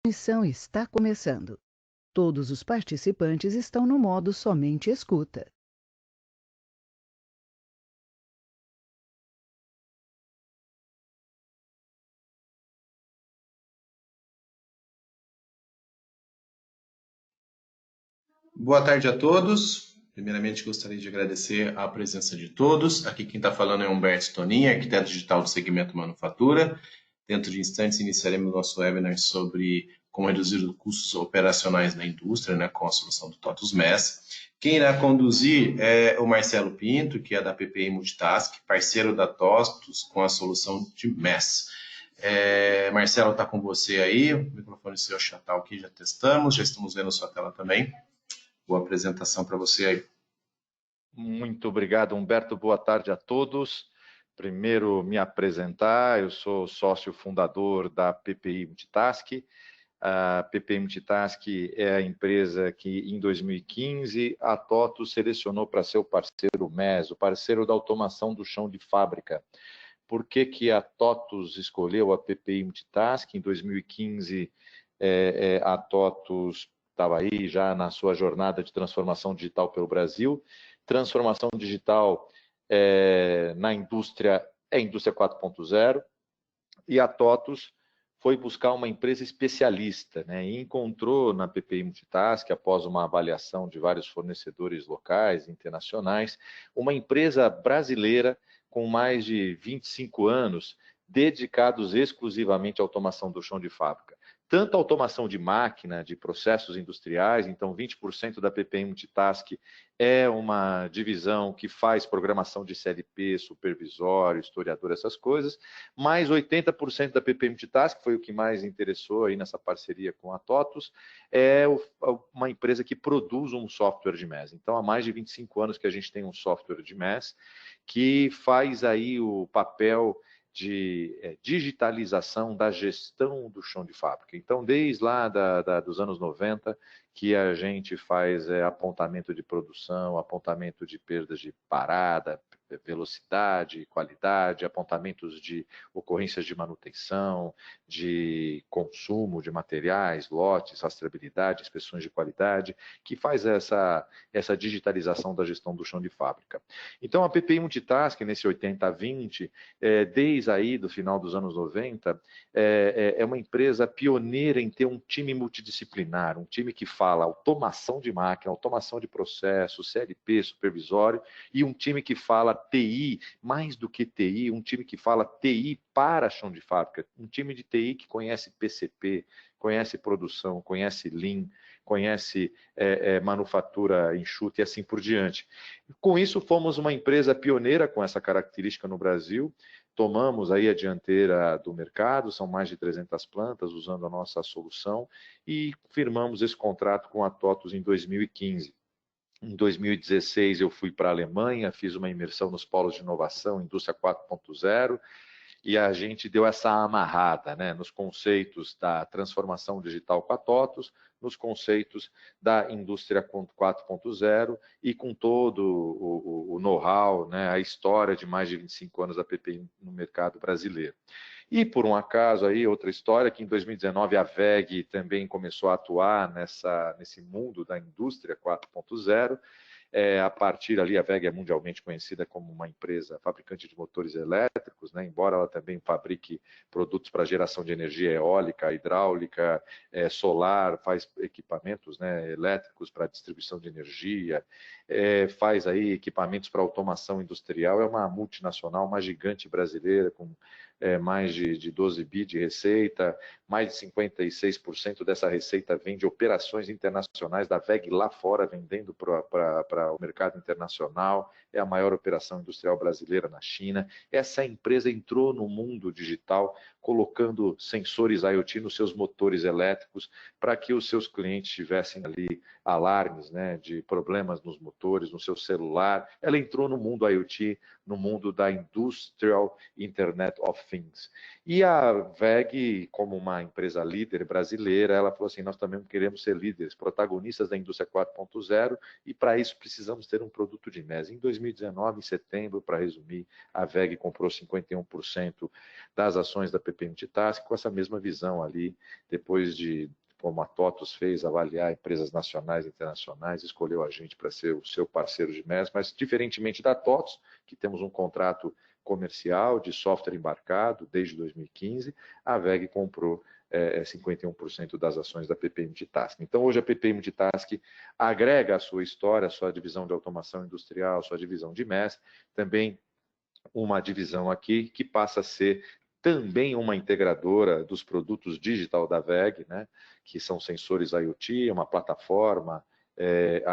Missão está começando. Todos os participantes estão no modo somente escuta. Boa tarde a todos. Primeiramente, gostaria de agradecer a presença de todos. Aqui quem está falando é Humberto Tonin, arquiteto digital do segmento manufatura. Dentro de instantes, iniciaremos o nosso webinar sobre como reduzir os custos operacionais na indústria, né, com a solução do TOTUS MES. Quem irá conduzir é o Marcelo Pinto, que é da PPI Multitask, parceiro da TOTUS com a solução de MES. Marcelo, está com você aí, o microfone seu já está aqui, já testamos, já estamos vendo a sua tela também. Boa apresentação para você aí. Muito obrigado, Humberto. Boa tarde a todos. Primeiro, me apresentar. Eu sou sócio fundador da PPI Multitask. A PPI Multitask é a empresa que, em 2015, a TOTUS selecionou para ser o parceiro MES, o parceiro da automação do chão de fábrica. Por que a TOTUS escolheu a PPI Multitask? Em 2015, a TOTUS estava aí já na sua jornada de transformação digital pelo Brasil. Transformação digital na indústria é a indústria 4.0, e a TOTUS foi buscar uma empresa especialista, né, e encontrou na PPI Multitask, após uma avaliação de vários fornecedores locais e internacionais, uma empresa brasileira com mais de 25 anos, dedicados exclusivamente à automação do chão de fábrica. Tanto a automação de máquina, de processos industriais, então 20% da PPI Multitask é uma divisão que faz programação de CLP, supervisório, historiador, essas coisas, mais 80% da PPI Multitask, foi o que mais interessou aí nessa parceria com a TOTUS, é uma empresa que produz um software de MES. Então, há mais de 25 anos que a gente tem um software de MES, que faz aí o papel de digitalização da gestão do chão de fábrica. Então, desde lá dos anos 90, que a gente faz apontamento de produção, apontamento de perdas de parada, velocidade, qualidade, apontamentos de ocorrências de manutenção, de consumo de materiais, lotes, rastreabilidade, inspeções de qualidade, que faz essa digitalização da gestão do chão de fábrica. Então, a PPI Multitask, nesse 80-20, desde aí do final dos anos 90, é uma empresa pioneira em ter um time multidisciplinar, um time que fala automação de máquina, automação de processo, CLP, supervisório, e um time que fala TI, mais do que TI, um time que fala TI para chão de fábrica, um time de TI que conhece PCP, conhece produção, conhece Lean, conhece manufatura enxuta e assim por diante. Com isso, fomos uma empresa pioneira com essa característica no Brasil, tomamos aí a dianteira do mercado, são mais de 300 plantas usando a nossa solução, e firmamos esse contrato com a TOTUS em 2015. Em 2016, eu fui para a Alemanha, fiz uma imersão nos polos de inovação, indústria 4.0, e a gente deu essa amarrada, né, nos conceitos da transformação digital com a TOTUS, nos conceitos da indústria 4.0 e com todo o know-how, né, a história de mais de 25 anos da PPI no mercado brasileiro. E, por um acaso, aí, outra história, que em 2019 a WEG também começou a atuar nesse mundo da indústria 4.0, a partir ali, a WEG é mundialmente conhecida como uma empresa fabricante de motores elétricos, né? Embora ela também fabrique produtos para geração de energia eólica, hidráulica, solar, faz equipamentos, né, elétricos para distribuição de energia, faz aí equipamentos para automação industrial, é uma multinacional, uma gigante brasileira com mais de 12 bi de receita, mais de 56% dessa receita vem de operações internacionais da WEG lá fora, vendendo para o mercado internacional, é a maior operação industrial brasileira na China. Essa empresa entrou no mundo digital, colocando sensores IoT nos seus motores elétricos, para que os seus clientes tivessem ali alarmes, né, de problemas nos motores, no seu celular. Ela entrou no mundo IoT, no mundo da Industrial Internet of Things. E a WEG, como uma empresa líder brasileira, ela falou assim, nós também queremos ser líderes, protagonistas da indústria 4.0, e para isso precisamos ter um produto de MES. Em 2019, em setembro, para resumir, a WEG comprou 51% das ações da PP Multitask, com essa mesma visão ali, depois de, como a TOTVS fez, avaliar empresas nacionais e internacionais, escolheu a gente para ser o seu parceiro de MES, mas diferentemente da TOTVS, que temos um contrato comercial de software embarcado desde 2015, a WEG comprou 51% das ações da PP Multitask. Então, hoje a PP Multitask agrega a sua história, a sua divisão de automação industrial, a sua divisão de MES, também uma divisão aqui que passa a ser também uma integradora dos produtos digital da WEG, né, que são sensores IoT, uma plataforma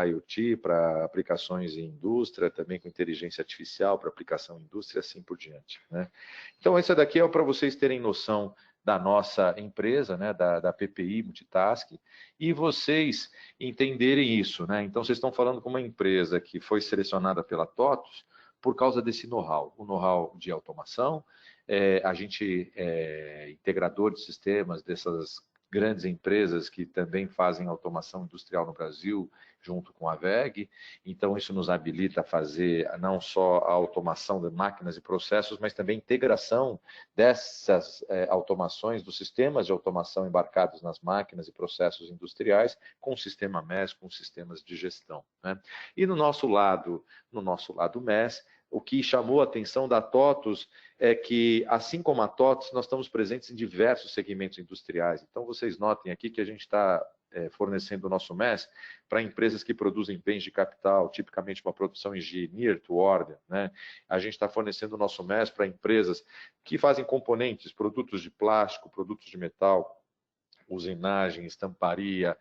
IoT para aplicações em indústria, também com inteligência artificial para aplicação em indústria, assim por diante. Né? Então, essa daqui é para vocês terem noção da nossa empresa, né, da PPI Multitask, e vocês entenderem isso. Né? Então, vocês estão falando com uma empresa que foi selecionada pela TOTVS por causa desse know-how, o know-how de automação, a gente é integrador de sistemas dessas grandes empresas que também fazem automação industrial no Brasil, junto com a WEG, então isso nos habilita a fazer não só a automação de máquinas e processos, mas também a integração dessas automações, dos sistemas de automação embarcados nas máquinas e processos industriais, com o sistema MES, com sistemas de gestão. Né? E no nosso lado MES, o que chamou a atenção da TOTVS é que, assim como a TOTVS, nós estamos presentes em diversos segmentos industriais. Então, vocês notem aqui que a gente está fornecendo o nosso MES para empresas que produzem bens de capital, tipicamente uma produção engineer to order. Né? A gente está fornecendo o nosso MES para empresas que fazem componentes, produtos de plástico, produtos de metal, usinagem, estamparia,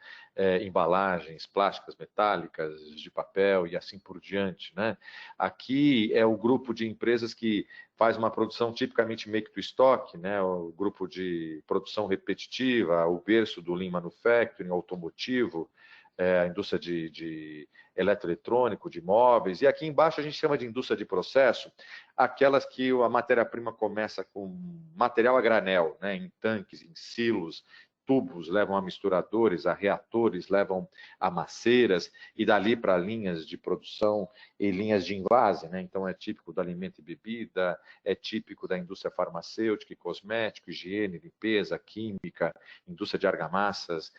embalagens plásticas, metálicas, de papel e assim por diante. Né? Aqui é o grupo de empresas que faz uma produção tipicamente make to stock, né? O grupo de produção repetitiva, o berço do Lean Manufacturing, automotivo, a indústria de eletroeletrônico, de móveis, e aqui embaixo a gente chama de indústria de processo, aquelas que a matéria-prima começa com material a granel, né? Em tanques, em silos, tubos levam a misturadores, a reatores levam a maceiras, e dali para linhas de produção e linhas de envase, né? Então é típico do alimento e bebida, é típico da indústria farmacêutica e cosmético, higiene, limpeza, química, indústria de argamassas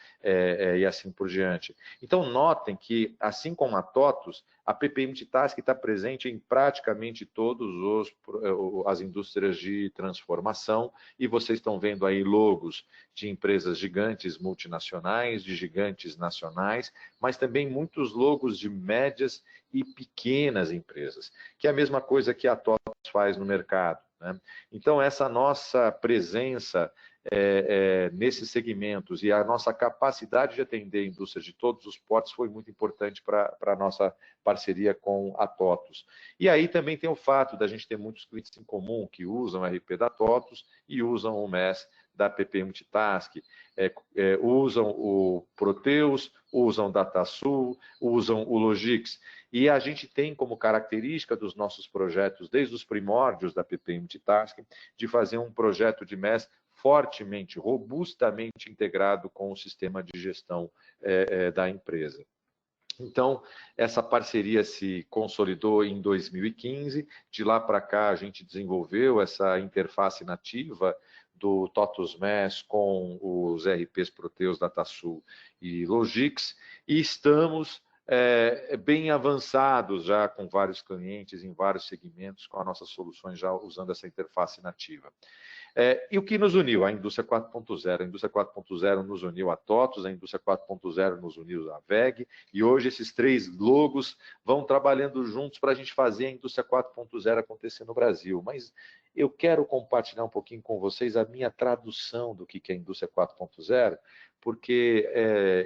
e assim por diante. Então notem que, assim como a TOTVS, a PPI Multitask está presente em praticamente todas as indústrias de transformação, e vocês estão vendo aí logos de empresas gigantes multinacionais, de gigantes nacionais, mas também muitos logos de médias e pequenas empresas, que é a mesma coisa que a TOTVS faz no mercado. Né? Então, essa nossa presença nesses segmentos e a nossa capacidade de atender indústrias de todos os portos foi muito importante para a nossa parceria com a TOTVS. E aí também tem o fato da gente ter muitos clientes em comum que usam o RP da TOTVS e usam o MES da PP Multitask, usam o Proteus, usam o DataSul, usam o Logix. E a gente tem como característica dos nossos projetos, desde os primórdios da PP Multitask, de fazer um projeto de MES fortemente, robustamente integrado com o sistema de gestão da empresa. Então, essa parceria se consolidou em 2015, de lá para cá a gente desenvolveu essa interface nativa do TOTVS MES com os RPs Proteus, DataSul e Logix, e estamos bem avançados já com vários clientes em vários segmentos, com as nossas soluções já usando essa interface nativa. E o que nos uniu? A indústria 4.0. A indústria 4.0 nos uniu a TOTVS, a indústria 4.0 nos uniu a WEG, e hoje esses três logos vão trabalhando juntos para a gente fazer a indústria 4.0 acontecer no Brasil. Mas eu quero compartilhar um pouquinho com vocês a minha tradução do que é a indústria 4.0, porque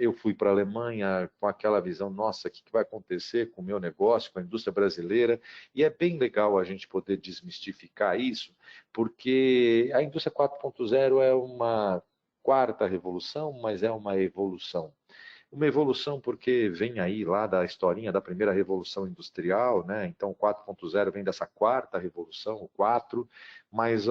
eu fui para a Alemanha com aquela visão, nossa, o que vai acontecer com o meu negócio, com a indústria brasileira, e é bem legal a gente poder desmistificar isso, porque a indústria 4.0 é uma quarta revolução, mas é uma evolução. Uma evolução porque vem aí lá da historinha da primeira revolução industrial, né? Então, o 4.0 vem dessa quarta revolução, o 4, mas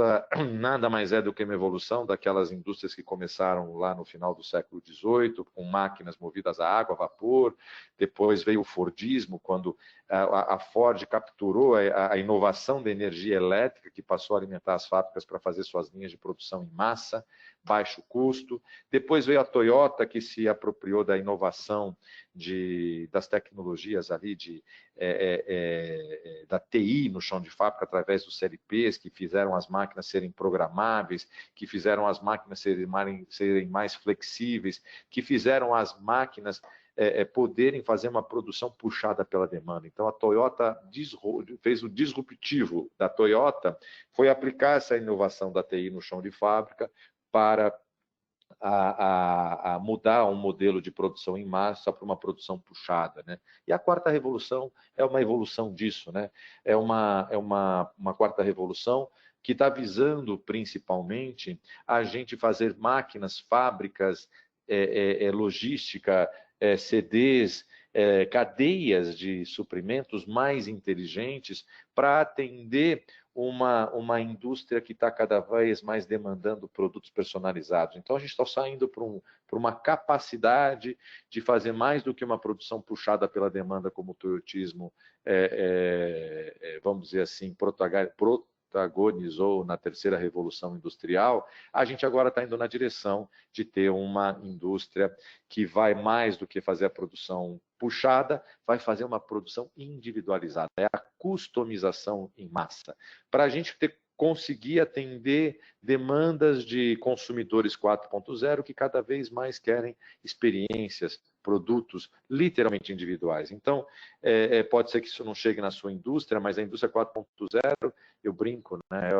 nada mais é do que uma evolução daquelas indústrias que começaram lá no final do século XVIII, com máquinas movidas a água, a vapor. Depois veio o Fordismo, quando a Ford capturou a inovação da energia elétrica, que passou a alimentar as fábricas para fazer suas linhas de produção em massa, baixo custo. Depois veio a Toyota, que se apropriou da inovação das tecnologias ali da TI no chão de fábrica, através dos CLPs, que fizeram as máquinas serem programáveis, que fizeram as máquinas serem mais flexíveis, que fizeram as máquinas poderem fazer uma produção puxada pela demanda. Então, a Toyota fez o disruptivo da Toyota, foi aplicar essa inovação da TI no chão de fábrica para a mudar um modelo de produção em massa para uma produção puxada, né? E a quarta revolução é uma evolução disso, né? É uma quarta revolução que está visando principalmente a gente fazer máquinas, fábricas, logística, CDs, cadeias de suprimentos mais inteligentes para atender uma indústria que está cada vez mais demandando produtos personalizados. Então, a gente está saindo para uma capacidade de fazer mais do que uma produção puxada pela demanda, como o toyotismo, vamos dizer assim, protagonizou na terceira revolução industrial. A gente agora está indo na direção de ter uma indústria que vai mais do que fazer a produção puxada, vai fazer uma produção individualizada, é a customização em massa. Para a gente conseguir atender demandas de consumidores 4.0 que cada vez mais querem experiências, produtos literalmente individuais. Então, pode ser que isso não chegue na sua indústria, mas a indústria 4.0, eu brinco, né?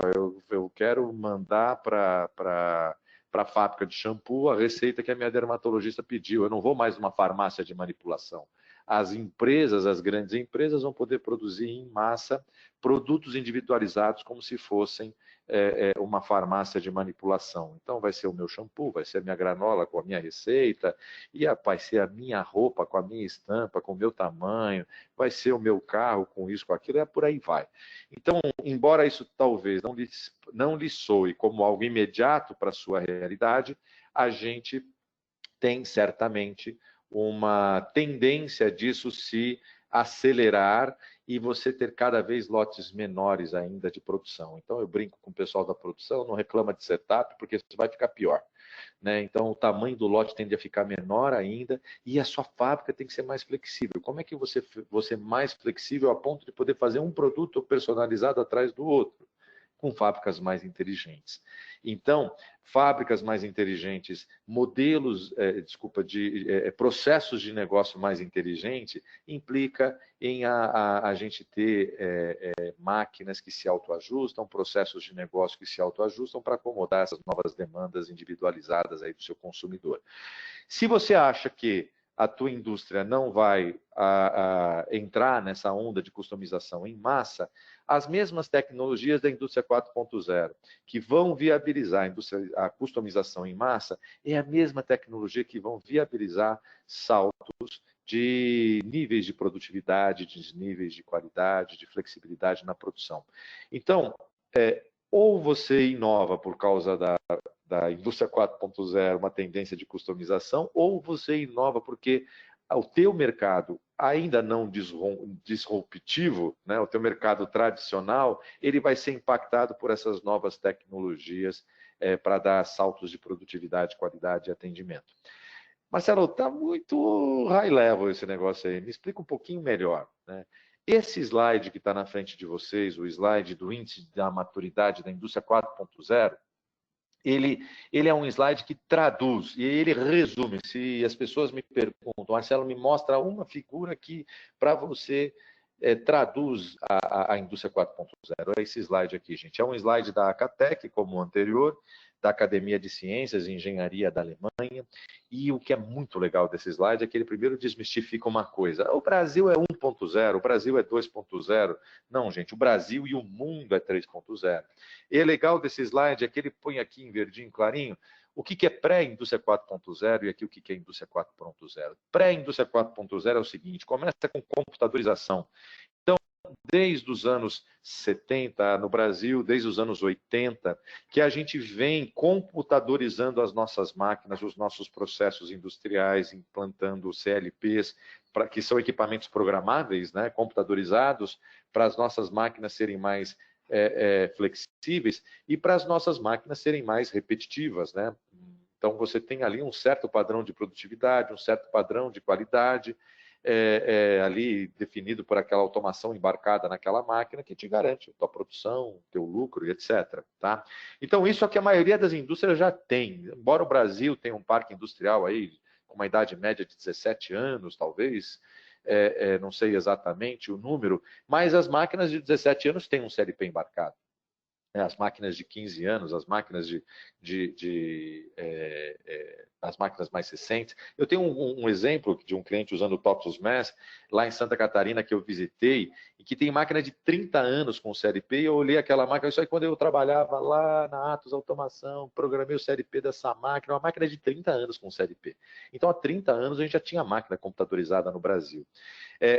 Eu quero mandar para a fábrica de shampoo a receita que a minha dermatologista pediu. Eu não vou mais numa farmácia de manipulação. As empresas, as grandes empresas, vão poder produzir em massa produtos individualizados como se fossem uma farmácia de manipulação. Então, vai ser o meu shampoo, vai ser a minha granola com a minha receita, e vai ser a minha roupa com a minha estampa, com o meu tamanho, vai ser o meu carro com isso, com aquilo, por aí vai. Então, embora isso talvez não lhe soe como algo imediato para a sua realidade, a gente tem certamente uma tendência disso se acelerar e você ter cada vez lotes menores ainda de produção. Então, eu brinco com o pessoal da produção, não reclama de setup, porque isso vai ficar pior, né? Então, o tamanho do lote tende a ficar menor ainda e a sua fábrica tem que ser mais flexível. Como é que você é mais flexível a ponto de poder fazer um produto personalizado atrás do outro? Com fábricas mais inteligentes. Então, fábricas mais inteligentes, modelos, processos de negócio mais inteligente, implica em a gente ter máquinas que se autoajustam, processos de negócio que se autoajustam para acomodar essas novas demandas individualizadas aí do seu consumidor. Se você acha que a tua indústria não vai entrar nessa onda de customização em massa, as mesmas tecnologias da indústria 4.0, que vão viabilizar a customização em massa, é a mesma tecnologia que vão viabilizar saltos de níveis de produtividade, de níveis de qualidade, de flexibilidade na produção. Então, ou você inova por causa da indústria 4.0, uma tendência de customização, ou você inova porque o teu mercado ainda não disruptivo, né, o teu mercado tradicional, ele vai ser impactado por essas novas tecnologias para dar saltos de produtividade, qualidade e atendimento. Marcelo, está muito high level esse negócio aí. Me explica um pouquinho melhor, né? Esse slide que está na frente de vocês, o slide do índice da maturidade da indústria 4.0, ele é um slide que traduz e ele resume. Se as pessoas me perguntam, Marcelo, me mostra uma figura que para você traduz a indústria 4.0. É esse slide aqui, gente. É um slide da Acatec, como o anterior, da Academia de Ciências e Engenharia da Alemanha. E o que é muito legal desse slide é que ele primeiro desmistifica uma coisa. O Brasil é 1.0, o Brasil é 2.0. Não, gente, o Brasil e o mundo é 3.0. E o legal desse slide é que ele põe aqui em verdinho clarinho O que é pré-indústria 4.0 e aqui o que é indústria 4.0? Pré-indústria 4.0 é o seguinte, começa com computadorização. Desde os anos 70 no Brasil, desde os anos 80, que a gente vem computadorizando as nossas máquinas, os nossos processos industriais, implantando CLPs, que são equipamentos programáveis, né, computadorizados, para as nossas máquinas serem mais flexíveis e para as nossas máquinas serem mais repetitivas, né? Então, você tem ali um certo padrão de produtividade, um certo padrão de qualidade, ali definido por aquela automação embarcada naquela máquina que te garante a tua produção, teu lucro e etc. Tá? Então, isso é que a maioria das indústrias já tem. Embora o Brasil tenha um parque industrial aí com uma idade média de 17 anos, talvez, não sei exatamente o número, mas as máquinas de 17 anos têm um CLP embarcado. As máquinas de 15 anos, as máquinas as máquinas mais recentes. Eu tenho um exemplo de um cliente usando o TOTUS Mass, lá em Santa Catarina, que eu visitei, e que tem máquina de 30 anos com CLP, e eu olhei aquela máquina, isso aí quando eu trabalhava lá na Atos Automação, programei o CLP dessa máquina, uma máquina de 30 anos com CLP. Então, há 30 anos a gente já tinha máquina computadorizada no Brasil.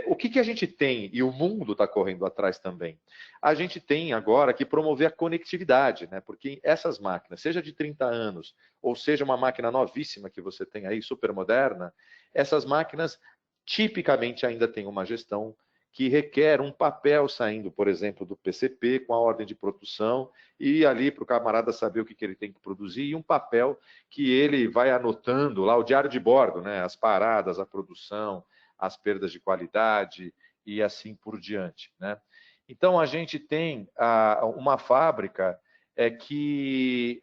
O que a gente tem, e o mundo está correndo atrás também? A gente tem agora que promover a conectividade, né? Porque essas máquinas, seja de 30 anos, ou seja uma máquina novíssima que você tem aí, super moderna, essas máquinas tipicamente ainda têm uma gestão que requer um papel saindo, por exemplo, do PCP com a ordem de produção e ali para o camarada saber o que ele tem que produzir e um papel que ele vai anotando lá, o diário de bordo, né? As paradas, a produção, as perdas de qualidade e assim por diante, né? Então, a gente tem uma fábrica que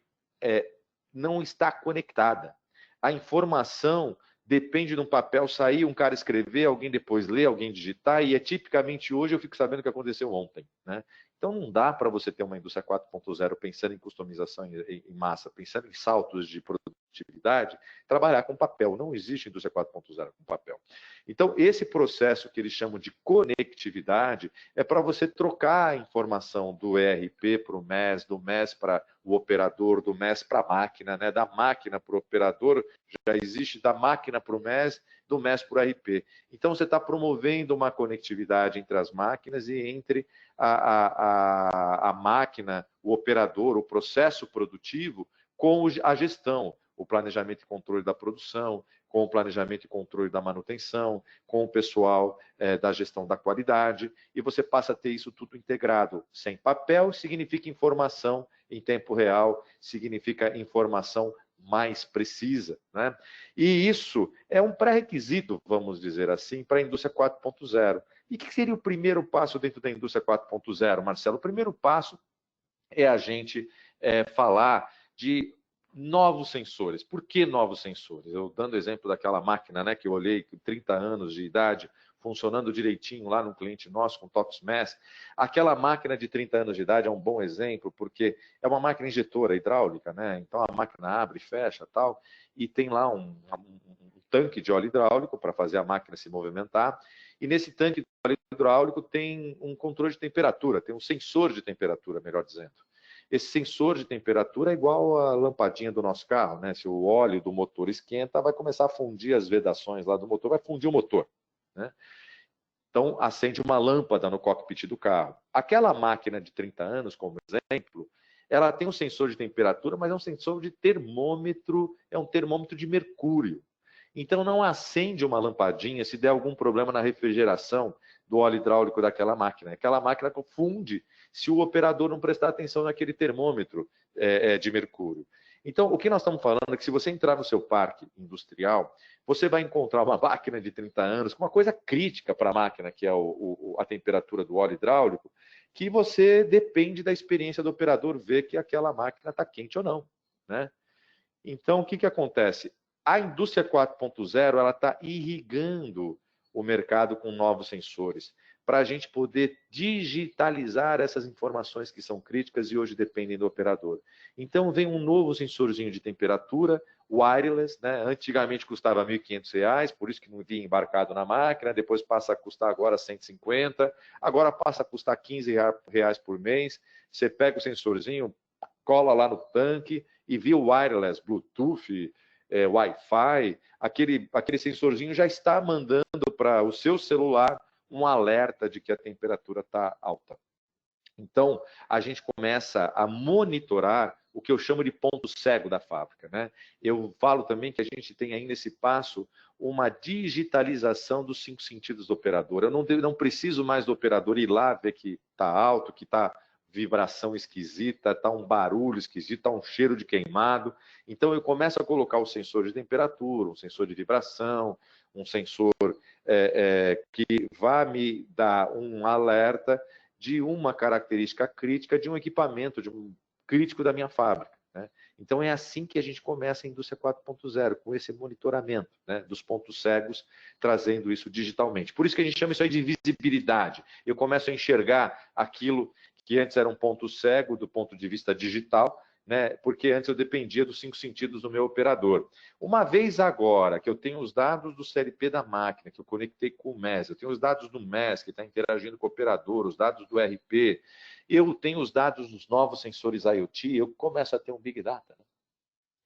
não está conectada. A informação depende de um papel sair, um cara escrever, alguém depois ler, alguém digitar, e tipicamente hoje eu fico sabendo o que aconteceu ontem, né? Então, não dá para você ter uma indústria 4.0 pensando em customização em massa, pensando em saltos de produtividade, trabalhar com papel. Não existe indústria 4.0 com papel. Então, esse processo que eles chamam de conectividade é para você trocar a informação do ERP para o MES, do MES para o operador, do MES para a máquina, né? Da máquina para o operador, já existe da máquina para o MES, do MES para o ERP. Então, você está promovendo uma conectividade entre as máquinas e entre a máquina, o operador, o processo produtivo com a gestão, o planejamento e controle da produção, com o planejamento e controle da manutenção, com o pessoal da gestão da qualidade, e você passa a ter isso tudo integrado. Sem papel significa informação em tempo real, significa informação mais precisa, né? E isso é um pré-requisito, vamos dizer assim, para a indústria 4.0. E o que seria o primeiro passo dentro da indústria 4.0, Marcelo? O primeiro passo é a gente falar de novos sensores. Por que novos sensores? Eu dando exemplo daquela máquina, né, que eu olhei com 30 anos de idade, funcionando direitinho lá num cliente nosso com TOTUS Mass. Aquela máquina de 30 anos de idade é um bom exemplo, porque é uma máquina injetora hidráulica, né? Então a máquina abre e fecha tal, e tem lá um tanque de óleo hidráulico para fazer a máquina se movimentar. E nesse tanque de óleo hidráulico tem um controle de temperatura, tem um sensor de temperatura, melhor dizendo. Esse sensor de temperatura é igual a lampadinha do nosso carro, né? Se o óleo do motor esquenta, vai começar a fundir as vedações lá do motor, vai fundir o motor, né? Então, acende uma lâmpada no cockpit do carro. Aquela máquina de 30 anos, como exemplo, ela tem um sensor de temperatura, mas é um sensor de termômetro, é um termômetro de mercúrio. Então, não acende uma lampadinha se der algum problema na refrigeração do óleo hidráulico daquela máquina. Aquela máquina funde se o operador não prestar atenção naquele termômetro de mercúrio. Então, o que nós estamos falando é que se você entrar no seu parque industrial, você vai encontrar uma máquina de 30 anos com uma coisa crítica para a máquina, que é a temperatura do óleo hidráulico, que você depende da experiência do operador ver que aquela máquina está quente ou não, né? Então, o que acontece? A indústria 4.0 ela está irrigando o mercado com novos sensores, para a gente poder digitalizar essas informações que são críticas e hoje dependem do operador. Então, vem um novo sensorzinho de temperatura, wireless, né? Antigamente custava R$ 1.500, por isso que não vinha embarcado na máquina, depois passa a custar agora 150, agora passa a custar R$ 15 por mês. Você pega o sensorzinho, cola lá no tanque e via wireless, Bluetooth, Wi-Fi, aquele sensorzinho já está mandando para o seu celular um alerta de que a temperatura está alta. Então, a gente começa a monitorar o que eu chamo de ponto cego da fábrica, né? Eu falo também que a gente tem aí nesse passo uma digitalização dos 5 sentidos do operador. Eu não preciso mais do operador ir lá ver que está alto, que está vibração esquisita, está um barulho esquisito, está um cheiro de queimado. Então, eu começo a colocar o sensor de temperatura, um sensor de vibração, um sensor que vai me dar um alerta de uma característica crítica de um equipamento, de um crítico da minha fábrica, né? Então é assim que a gente começa a indústria 4.0, com esse monitoramento, né, dos pontos cegos, trazendo isso digitalmente. Por isso que a gente chama isso aí de visibilidade. Eu começo a enxergar aquilo que antes era um ponto cego do ponto de vista digital, né, porque antes eu dependia dos 5 sentidos do meu operador. Uma vez agora que eu tenho os dados do CLP da máquina, que eu conectei com o MES, eu tenho os dados do MES, que está interagindo com o operador, os dados do RP, eu tenho os dados dos novos sensores IoT, eu começo a ter um Big Data, né?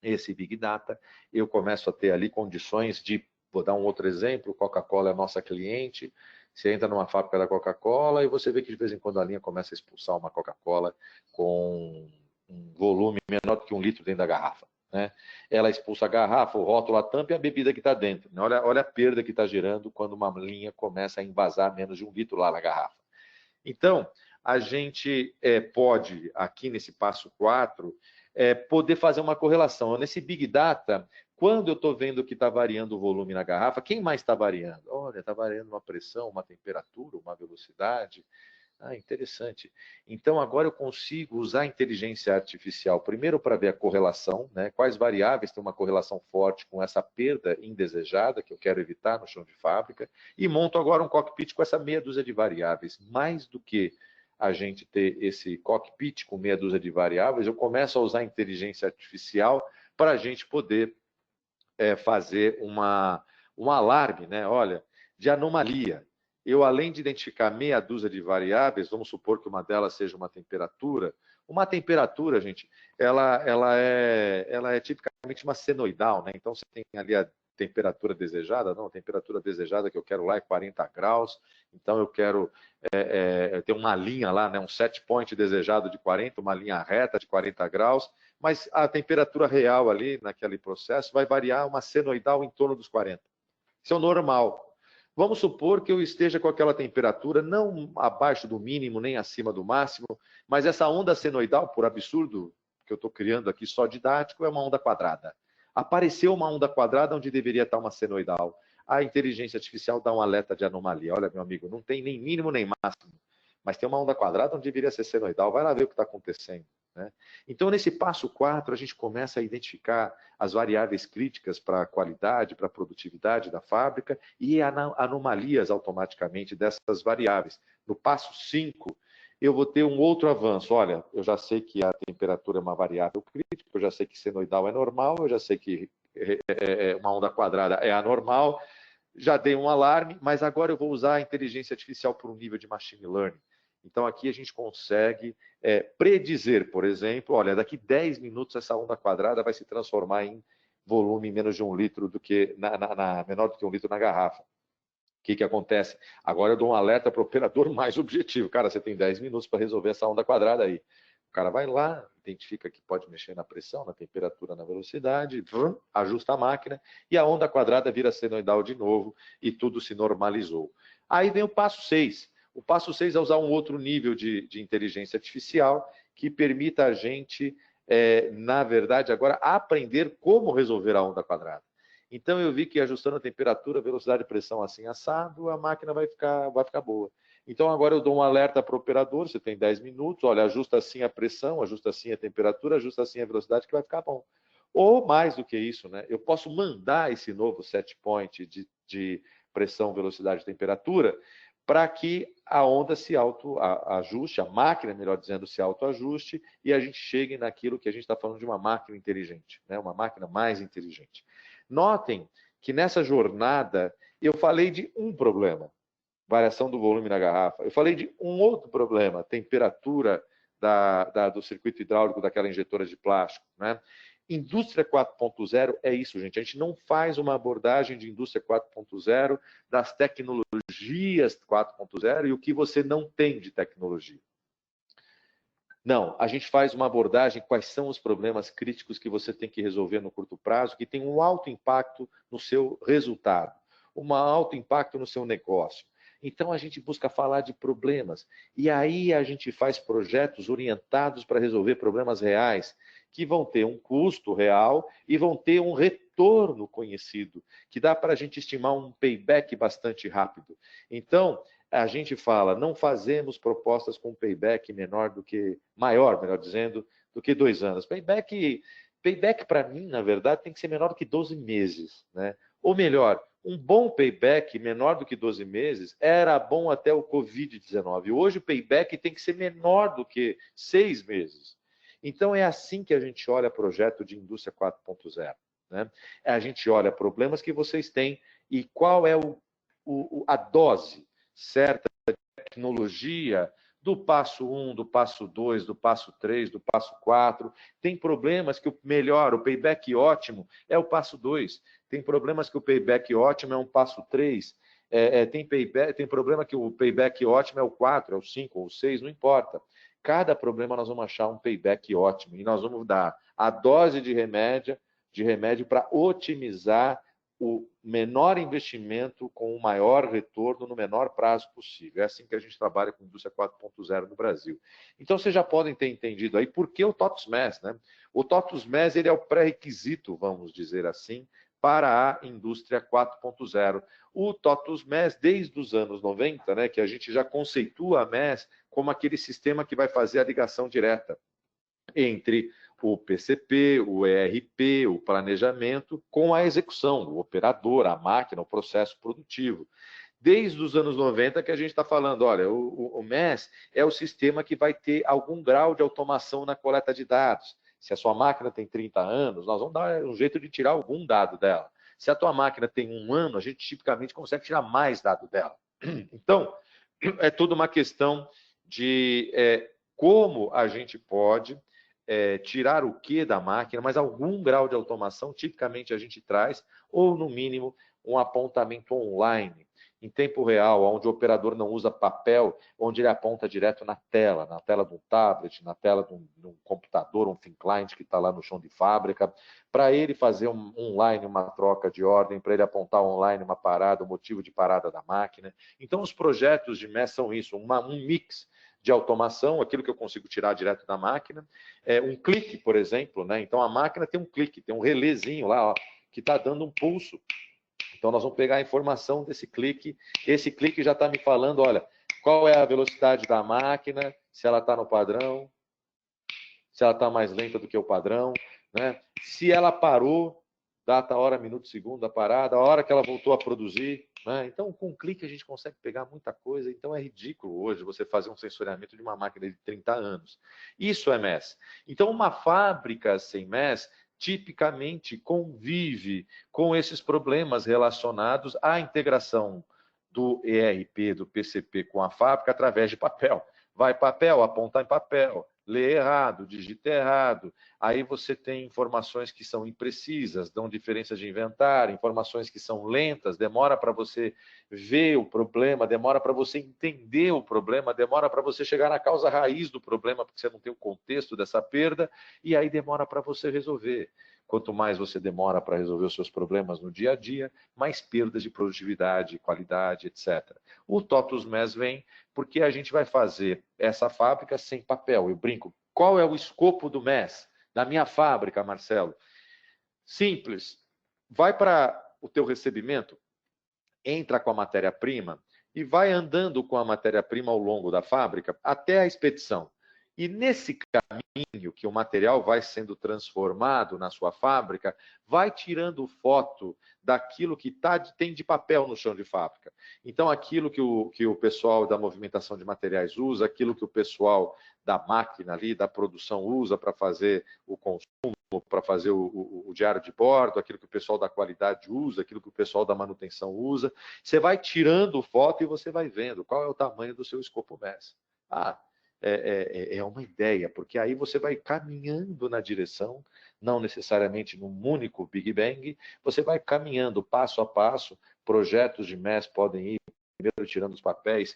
Esse Big Data, eu começo a ter ali condições de, vou dar um outro exemplo, Coca-Cola é nossa cliente, você entra numa fábrica da Coca-Cola e você vê que de vez em quando a linha começa a expulsar uma Coca-Cola com um volume menor do que 1 litro dentro da garrafa, né? Ela expulsa a garrafa, o rótulo, a tampa e a bebida que está dentro, né? Olha a perda que está gerando quando uma linha começa a invasar menos de 1 litro lá na garrafa. Então, a gente pode, aqui nesse passo 4, poder fazer uma correlação. Nesse Big Data, quando eu estou vendo que está variando o volume na garrafa, quem mais está variando? Olha, está variando uma pressão, uma temperatura, uma velocidade. Ah, interessante. Então, agora eu consigo usar a inteligência artificial, primeiro para ver a correlação, né? Quais variáveis têm uma correlação forte com essa perda indesejada que eu quero evitar no chão de fábrica, e monto agora um cockpit com essa meia dúzia de variáveis. Mais do que a gente ter esse cockpit com meia dúzia de variáveis, eu começo a usar a inteligência artificial para a gente poder fazer um alarme, né? Olha, de anomalia. Eu, além de identificar meia dúzia de variáveis, vamos supor que uma delas seja uma temperatura. Uma temperatura, gente, ela é tipicamente uma senoidal, né? Então, você tem ali a temperatura desejada, não, a temperatura desejada que eu quero lá é 40 graus, então eu quero ter uma linha lá, né, um set point desejado de 40, uma linha reta de 40 graus, mas a temperatura real ali, naquele processo, vai variar uma senoidal em torno dos 40. Isso é o normal. Vamos supor que eu esteja com aquela temperatura não abaixo do mínimo, nem acima do máximo, mas essa onda senoidal, por absurdo que eu estou criando aqui só didático, é uma onda quadrada. Apareceu uma onda quadrada onde deveria estar uma senoidal. A inteligência artificial dá um alerta de anomalia. Olha, meu amigo, não tem nem mínimo nem máximo, mas tem uma onda quadrada onde deveria ser senoidal. Vai lá ver o que está acontecendo, né? Então, nesse passo 4, a gente começa a identificar as variáveis críticas para a qualidade, para a produtividade da fábrica e anomalias automaticamente dessas variáveis. No passo 5, eu vou ter um outro avanço. Olha, eu já sei que a temperatura é uma variável crítica, eu já sei que senoidal é normal, eu já sei que uma onda quadrada é anormal, já dei um alarme, mas agora eu vou usar a inteligência artificial por um nível de machine learning. Então, aqui a gente consegue predizer, por exemplo, olha, daqui 10 minutos essa onda quadrada vai se transformar em volume menos de 1 litro do que menor do que 1 litro na garrafa. O que acontece? Agora eu dou um alerta para o operador mais objetivo. Cara, você tem 10 minutos para resolver essa onda quadrada aí. O cara vai lá, identifica que pode mexer na pressão, na temperatura, na velocidade, ajusta a máquina e a onda quadrada vira senoidal de novo e tudo se normalizou. Aí vem o passo 6. O passo 6 é usar um outro nível de inteligência artificial que permita a gente, na verdade, agora aprender como resolver a onda quadrada. Então, eu vi que ajustando a temperatura, velocidade e pressão assim assado, a máquina vai ficar boa. Então, agora eu dou um alerta para o operador, você tem 10 minutos, olha, ajusta assim a pressão, ajusta assim a temperatura, ajusta assim a velocidade, que vai ficar bom. Ou, mais do que isso, né, eu posso mandar esse novo set point de pressão, velocidade e temperatura para que a onda se autoajuste, a máquina, melhor dizendo, se autoajuste, e a gente chegue naquilo que a gente está falando de uma máquina inteligente, né, uma máquina mais inteligente. Notem que nessa jornada eu falei de um problema, variação do volume na garrafa. Eu falei de um outro problema, temperatura do circuito hidráulico daquela injetora de plástico, né? Indústria 4.0 é isso, gente. A gente não faz uma abordagem de indústria 4.0, das tecnologias 4.0 e o que você não tem de tecnologia. Não, a gente faz uma abordagem quais são os problemas críticos que você tem que resolver no curto prazo, que tem um alto impacto no seu resultado, um alto impacto no seu negócio. Então a gente busca falar de problemas e aí a gente faz projetos orientados para resolver problemas reais, que vão ter um custo real e vão ter um retorno conhecido, que dá para a gente estimar um payback bastante rápido. Então, a gente fala, não fazemos propostas com payback maior, melhor dizendo, do que 2 anos. Payback para mim, na verdade, tem que ser menor do que 12 meses, né? Ou melhor, um bom payback menor do que 12 meses era bom até o Covid-19. Hoje o payback tem que ser menor do que 6 meses. Então é assim que a gente olha projeto de indústria 4.0, né? A gente olha problemas que vocês têm e qual é a dose certa de tecnologia do passo 1, do passo 2, do passo 3, do passo 4. Tem problemas que o payback ótimo é o passo 2. Tem problemas que o payback ótimo é um passo 3. Tem problema que o payback ótimo é o 4, é o 5 ou o 6, não importa. Cada problema nós vamos achar um payback ótimo e nós vamos dar a dose de remédio para otimizar o menor investimento com o maior retorno no menor prazo possível. É assim que a gente trabalha com a indústria 4.0 no Brasil. Então, vocês já podem ter entendido aí por que o TOTUS MES, né? O TOTUS MES ele é o pré-requisito, vamos dizer assim, para a indústria 4.0. O TOTUS MES, desde os anos 90, né, que a gente já conceitua a MES como aquele sistema que vai fazer a ligação direta entre o PCP, o ERP, o planejamento, com a execução, o operador, a máquina, o processo produtivo. Desde os anos 90 que a gente está falando, olha, o MES é o sistema que vai ter algum grau de automação na coleta de dados. Se a sua máquina tem 30 anos, nós vamos dar um jeito de tirar algum dado dela. Se a tua máquina tem 1 ano, a gente tipicamente consegue tirar mais dado dela. Então, é toda uma questão de como a gente pode tirar o que da máquina, mas algum grau de automação, tipicamente a gente traz, ou no mínimo um apontamento online, em tempo real, onde o operador não usa papel, onde ele aponta direto na tela de um tablet, na tela de um computador, um thin client que está lá no chão de fábrica, para ele fazer online uma troca de ordem, para ele apontar online uma parada, o motivo de parada da máquina. Então, os projetos de MES são isso, um mix de automação, aquilo que eu consigo tirar direto da máquina, um clique, por exemplo, né? Então a máquina tem um clique, tem um relézinho lá, ó, que está dando um pulso. Então nós vamos pegar a informação desse clique, esse clique já está me falando, olha, qual é a velocidade da máquina, se ela está no padrão, se ela está mais lenta do que o padrão, né? Se ela parou, data, hora, minuto, segundo da parada, a hora que ela voltou a produzir, né? Então, com um clique a gente consegue pegar muita coisa. Então, é ridículo hoje você fazer um sensoriamento de uma máquina de 30 anos. Isso é MES. Então, uma fábrica sem MES tipicamente convive com esses problemas relacionados à integração do ERP, do PCP com a fábrica através de papel. Vai papel, apontar em papel, lê errado, digita errado, aí você tem informações que são imprecisas, dão diferenças de inventário, informações que são lentas, demora para você ver o problema, demora para você entender o problema, demora para você chegar na causa raiz do problema, porque você não tem o contexto dessa perda, e aí demora para você resolver. Quanto mais você demora para resolver os seus problemas no dia a dia, mais perdas de produtividade, qualidade, etc. O TOTUS MES vem porque a gente vai fazer essa fábrica sem papel. Eu brinco, qual é o escopo do MES da minha fábrica, Marcelo? Simples. Vai para o teu recebimento, entra com a matéria-prima e vai andando com a matéria-prima ao longo da fábrica até a expedição. E nesse caminho que o material vai sendo transformado na sua fábrica, vai tirando foto daquilo que tem de papel no chão de fábrica. Então, aquilo que o pessoal da movimentação de materiais usa, aquilo que o pessoal da máquina ali, da produção usa para fazer o consumo, para fazer o diário de bordo, aquilo que o pessoal da qualidade usa, aquilo que o pessoal da manutenção usa. Você vai tirando foto e você vai vendo qual é o tamanho do seu escopo MES. É uma ideia, porque aí você vai caminhando na direção não necessariamente num único Big Bang, você vai caminhando passo a passo, projetos de MES podem ir primeiro tirando os papéis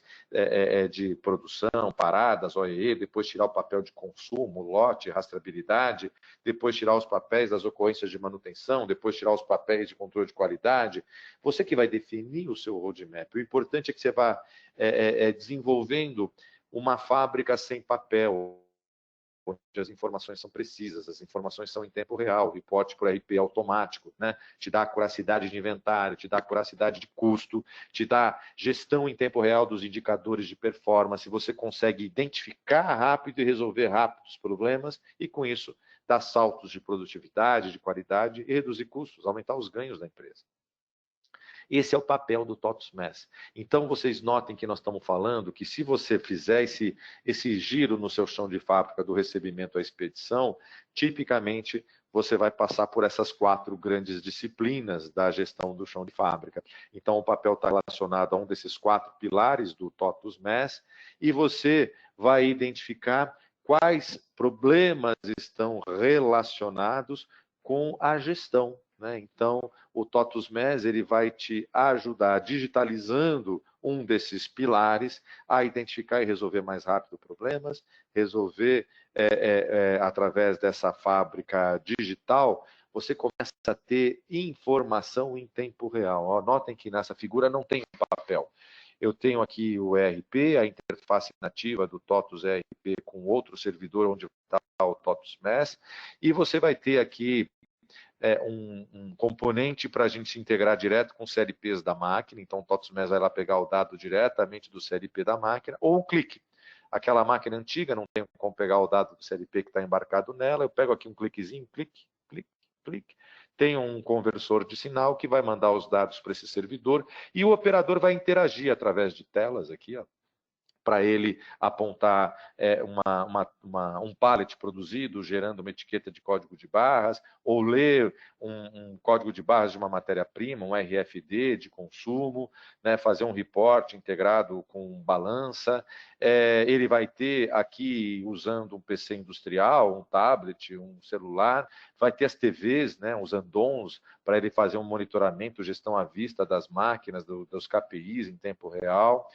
de produção, paradas, OEE, depois tirar o papel de consumo, lote, rastreabilidade, depois tirar os papéis das ocorrências de manutenção, depois tirar os papéis de controle de qualidade. Você que vai definir o seu roadmap. O importante é que você vá desenvolvendo uma fábrica sem papel, onde as informações são precisas, as informações são em tempo real, reporte por RP automático, né? Te dá acuracidade de inventário, te dá acuracidade de custo, te dá gestão em tempo real dos indicadores de performance, você consegue identificar rápido e resolver rápido os problemas e, com isso, dar saltos de produtividade, de qualidade e reduzir custos, aumentar os ganhos da empresa. Esse é o papel do TOTOS MES. Então, vocês notem que nós estamos falando que se você fizer esse giro no seu chão de fábrica do recebimento à expedição, tipicamente você vai passar por essas 4 grandes disciplinas da gestão do chão de fábrica. Então, o papel está relacionado a um desses 4 pilares do TOTOS MES e você vai identificar quais problemas estão relacionados com a gestão, né? Então, o TOTOS MES ele vai te ajudar, digitalizando um desses pilares, a identificar e resolver mais rápido problemas, resolver através dessa fábrica digital, você começa a ter informação em tempo real. Ó, notem que nessa figura não tem papel. Eu tenho aqui o ERP, a interface nativa do TOTOS ERP com outro servidor onde está o TOTOS MES, e você vai ter aqui um componente para a gente se integrar direto com os CLPs da máquina. Então, o TOTOS MES vai lá pegar o dado diretamente do CLP da máquina, ou o clique. Aquela máquina antiga, não tem como pegar o dado do CLP que está embarcado nela, eu pego aqui um cliquezinho, clique, clique, clique. Tem um conversor de sinal que vai mandar os dados para esse servidor e o operador vai interagir através de telas aqui, ó, para ele apontar um pallet produzido, gerando uma etiqueta de código de barras, ou ler um código de barras de uma matéria-prima, um RFD de consumo, né, fazer um report integrado com balança. Ele vai ter aqui, usando um PC industrial, um tablet, um celular, vai ter as TVs, né, os andons, para ele fazer um monitoramento, gestão à vista das máquinas, dos KPIs em tempo real.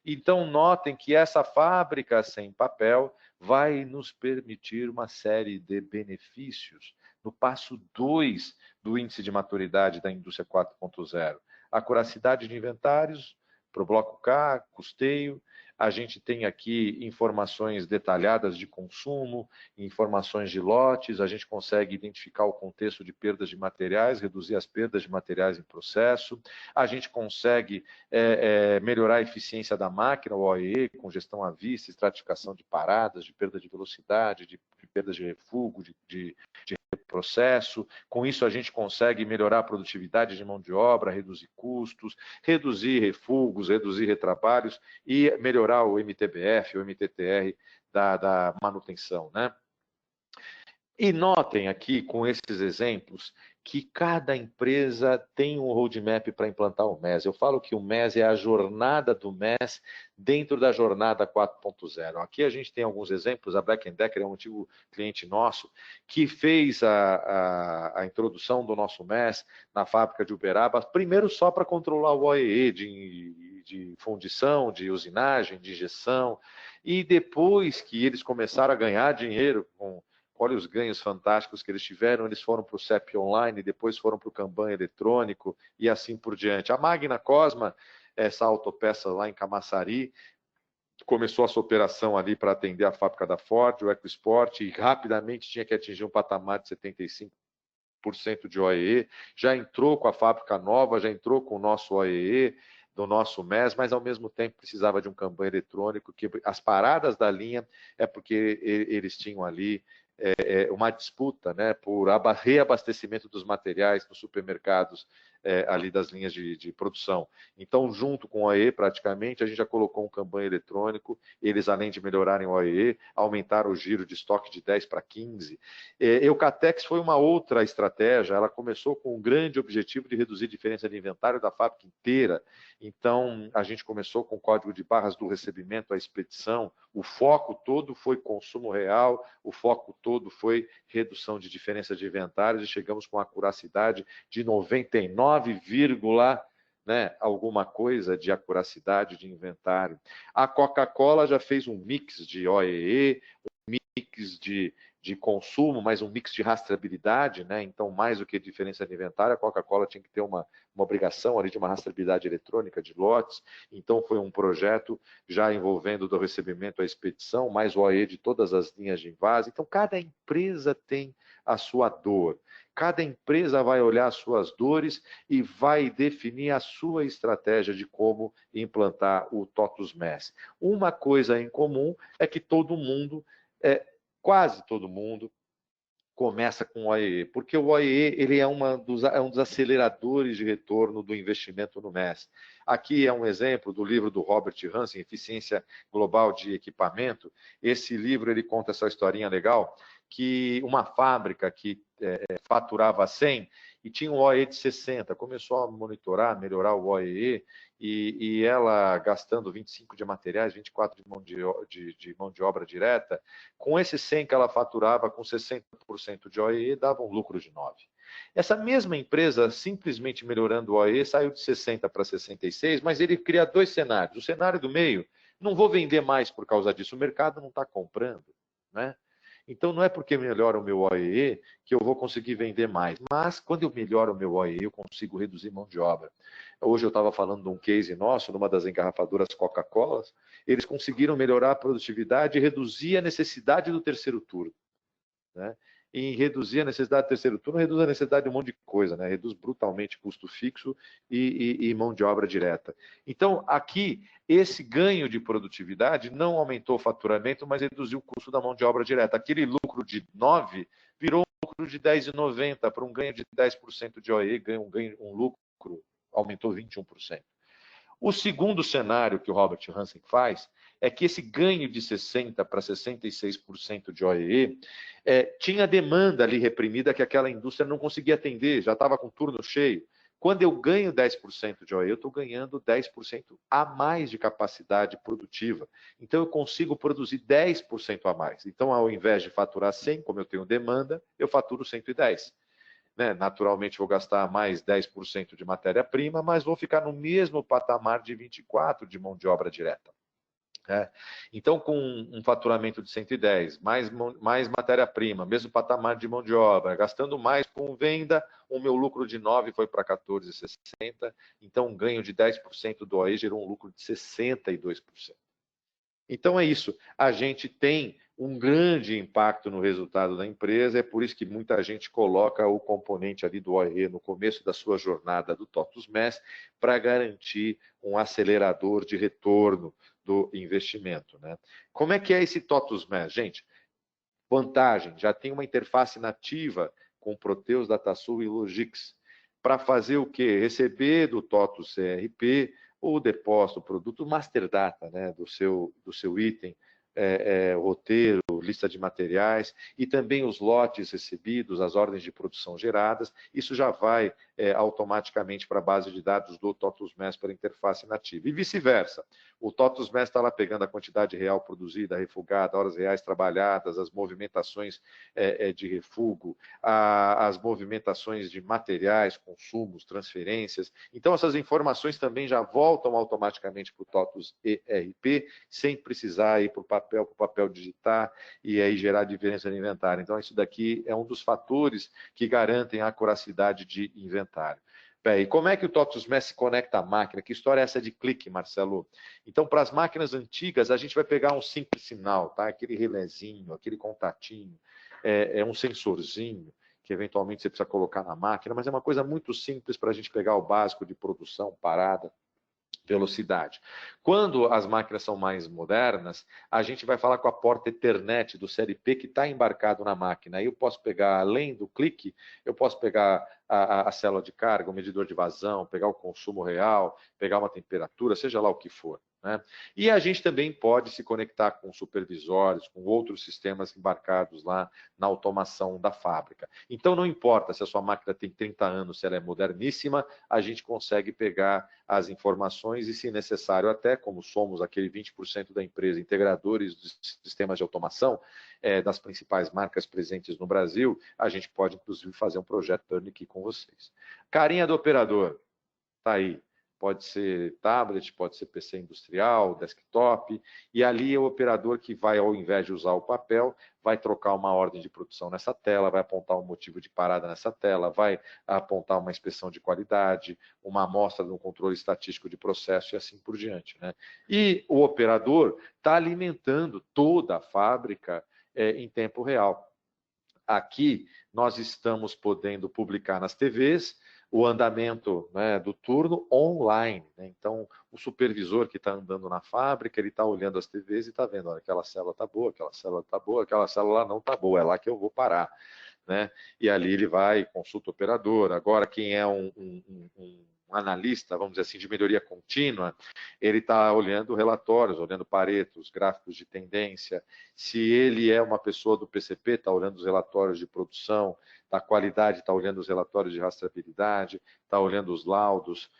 Então, notem que essa fábrica sem papel vai nos permitir uma série de benefícios. No passo 2 do índice de maturidade da indústria 4.0, acuracidade de inventários para o bloco K, custeio. A gente tem aqui informações detalhadas de consumo, informações de lotes, a gente consegue identificar o contexto de perdas de materiais, reduzir as perdas de materiais em processo, a gente consegue melhorar a eficiência da máquina, o OEE, com gestão à vista, estratificação de paradas, de perda de velocidade, de perda de refúgio, de processo. Com isso, a gente consegue melhorar a produtividade de mão de obra, reduzir custos, reduzir refugos, reduzir retrabalhos e melhorar o MTBF, o MTTR da manutenção, né? E notem aqui, com esses exemplos, que cada empresa tem um roadmap para implantar o MES. Eu falo que o MES é a jornada do MES dentro da jornada 4.0. Aqui a gente tem alguns exemplos. A Black & Decker é um antigo cliente nosso que fez a introdução do nosso MES na fábrica de Uberaba, primeiro só para controlar o OEE de fundição, de usinagem, de injeção, e depois que eles começaram a ganhar dinheiro olha os ganhos fantásticos que eles tiveram, eles foram para o CEP Online, depois foram para o Kanban eletrônico e assim por diante. A Magna Cosma, essa autopeça lá em Camaçari, começou a sua operação ali para atender a fábrica da Ford, o EcoSport, e rapidamente tinha que atingir um patamar de 75% de OEE, já entrou com a fábrica nova, já entrou com o nosso OEE, do nosso MES, mas ao mesmo tempo precisava de um Kanban eletrônico, que as paradas da linha é porque eles tinham ali uma disputa, né, por reabastecimento dos materiais nos supermercados ali das linhas de produção. Então, junto com o OEE, praticamente, a gente já colocou um Kanban eletrônico, eles, além de melhorarem o OEE, aumentaram o giro de estoque de 10 para 15. Eucatex foi uma outra estratégia, ela começou com um grande objetivo de reduzir a diferença de inventário da fábrica inteira. Então, a gente começou com o código de barras do recebimento à expedição, o foco todo foi consumo real, o foco todo foi redução de diferença de inventários e chegamos com a acuracidade de 99, né, alguma coisa de acuracidade de inventário. A Coca-Cola já fez um mix de OEE, um mix de consumo, mas um mix de rastreabilidade, né? Então, mais do que diferença de inventário, a Coca-Cola tinha que ter uma obrigação ali de uma rastreabilidade eletrônica de lotes. Então, foi um projeto já envolvendo do recebimento à expedição, mais o OE de todas as linhas de invase. Então, cada empresa tem a sua dor. Cada empresa vai olhar as suas dores e vai definir a sua estratégia de como implantar o TOTUS MES. Uma coisa em comum é que todo mundo, quase todo mundo, começa com o OEE, porque o OEE ele é um dos aceleradores de retorno do investimento no MES. Aqui é um exemplo do livro do Robert Hansen, Eficiência Global de Equipamento. Esse livro ele conta essa historinha legal, que uma fábrica que faturava 100 e tinha um OEE de 60, começou a monitorar, melhorar o OEE, e ela gastando 25 de materiais, 24 de mão de obra direta, com esse 100 que ela faturava, com 60% de OEE, dava um lucro de 9. Essa mesma empresa, simplesmente melhorando o OEE, saiu de 60 para 66, mas ele cria dois cenários. O cenário do meio, não vou vender mais por causa disso, o mercado não está comprando, né? Então, não é porque melhora o meu OEE que eu vou conseguir vender mais. Mas, quando eu melhoro o meu OEE, eu consigo reduzir mão de obra. Hoje eu estava falando de um case nosso, numa das engarrafadoras Coca-Cola. Eles conseguiram melhorar a produtividade e reduzir a necessidade do terceiro turno, né? E reduzir a necessidade do terceiro turno, reduz a necessidade de um monte de coisa, né? Reduz brutalmente custo fixo e mão de obra direta. Então, aqui, esse ganho de produtividade não aumentou o faturamento, mas reduziu o custo da mão de obra direta. Aquele lucro de 9 virou um lucro de 10,90 para um ganho de 10% de OE, um lucro, aumentou 21%. O segundo cenário que o Robert Hansen faz é que esse ganho de 60% para 66% de OEE tinha demanda ali reprimida que aquela indústria não conseguia atender, já estava com turno cheio. Quando eu ganho 10% de OEE, eu estou ganhando 10% a mais de capacidade produtiva. Então, eu consigo produzir 10% a mais. Então, ao invés de faturar 100, como eu tenho demanda, eu faturo 110. Né? Naturalmente, vou gastar mais 10% de matéria-prima, mas vou ficar no mesmo patamar de 24% de mão de obra direta. Então, com um faturamento de 110, mais matéria-prima, mesmo patamar de mão de obra, gastando mais com venda, o meu lucro de 9 foi para 14,60, então um ganho de 10% do OE gerou um lucro de 62%. Então é isso, a gente tem um grande impacto no resultado da empresa, é por isso que muita gente coloca o componente ali do OE no começo da sua jornada do TOTUS MES para garantir um acelerador de retorno do investimento, né? Como é que é esse TOTUS MES, gente? Vantagem, já tem uma interface nativa com Proteus, DataSul e Logix para fazer o quê? Receber do TOTUS CRP o depósito, o produto master data, né, do seu item, roteiro, lista de materiais e também os lotes recebidos, as ordens de produção geradas. Isso já vai automaticamente para a base de dados do TOTUS MES pela interface nativa. E vice-versa. O TOTUS MES está lá pegando a quantidade real produzida, refugada, horas reais trabalhadas, as movimentações de refugo, as movimentações de materiais, consumos, transferências. Então, essas informações também já voltam automaticamente para o TOTUS ERP, sem precisar ir para o papel digitar e aí gerar diferença no inventário. Então, isso daqui é um dos fatores que garantem a acuracidade de inventário. Bem, e como é que o TOTUS MES se conecta à máquina? Que história é essa de clique, Marcelo? Então, para as máquinas antigas, a gente vai pegar um simples sinal, tá? Aquele relézinho, aquele contatinho, um sensorzinho, que eventualmente você precisa colocar na máquina, mas é uma coisa muito simples para a gente pegar o básico de produção, parada, velocidade. Quando as máquinas são mais modernas, a gente vai falar com a porta Ethernet do CRP que está embarcado na máquina. Aí eu posso pegar, além do clique, eu posso pegar a célula de carga, o medidor de vazão, pegar o consumo real, pegar uma temperatura, seja lá o que for. Né? E a gente também pode se conectar com supervisores, com outros sistemas embarcados lá na automação da fábrica. Então, não importa se a sua máquina tem 30 anos, se ela é moderníssima, a gente consegue pegar as informações e, se necessário, até como somos aquele 20% da empresa, integradores de sistemas de automação das principais marcas presentes no Brasil, a gente pode, inclusive, fazer um projeto turnkey com vocês. Carinha do operador, está aí. Pode ser tablet, pode ser PC industrial, desktop, e ali é o operador que vai, ao invés de usar o papel, vai trocar uma ordem de produção nessa tela, vai apontar um motivo de parada nessa tela, vai apontar uma inspeção de qualidade, uma amostra de um controle estatístico de processo e assim por diante. Né? E o operador está alimentando toda a fábrica em tempo real. Aqui nós estamos podendo publicar nas TVs o andamento, né, do turno online. Né? Então, o supervisor que está andando na fábrica, ele está olhando as TVs e está vendo, olha, aquela célula está boa, aquela célula está boa, aquela célula não está boa, é lá que eu vou parar. Né? E ali ele vai, consulta o operador. Agora, quem é um analista, vamos dizer assim, de melhoria contínua, ele está olhando relatórios, olhando Paretos, gráficos de tendência. Se ele é uma pessoa do PCP, está olhando os relatórios de produção, da qualidade, está olhando os relatórios de rastreabilidade, está olhando os laudos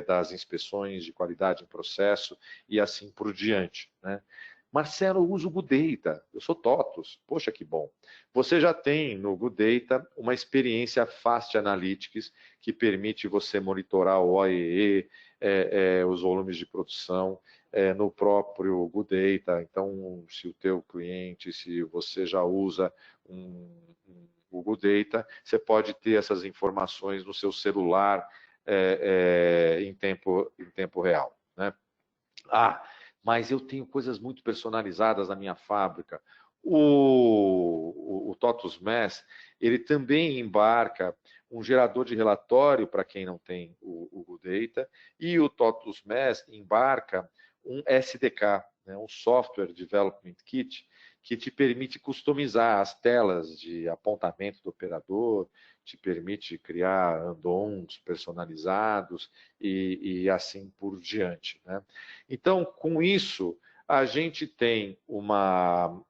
das inspeções de qualidade em processo e assim por diante. Né? Marcelo, eu uso o Good Data, eu sou TOTUS, poxa que bom. Você já tem no Good Data uma experiência Fast Analytics que permite você monitorar o OEE, os volumes de produção no próprio Good Data. Então, se o teu cliente, se você já usa o Good Data, você pode ter essas informações no seu celular em tempo real. Né? Mas eu tenho coisas muito personalizadas na minha fábrica. O TOTUS MES, ele também embarca um gerador de relatório para quem não tem o Good Data, e o TOTUS MES embarca um SDK, né, um Software Development Kit, que te permite customizar as telas de apontamento do operador, te permite criar add-ons personalizados e assim por diante. Né? Então, com isso, a gente tem uma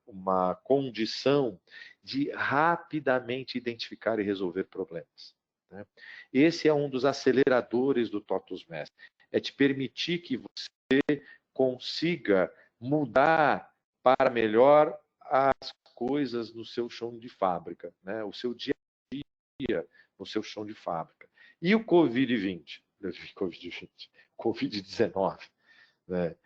condição de rapidamente identificar e resolver problemas. Né? Esse é um dos aceleradores do TOTUS MES. É te permitir que você consiga mudar para melhor as coisas no seu chão de fábrica, né? O seu dia a dia no seu chão de fábrica. E o Covid-19, né?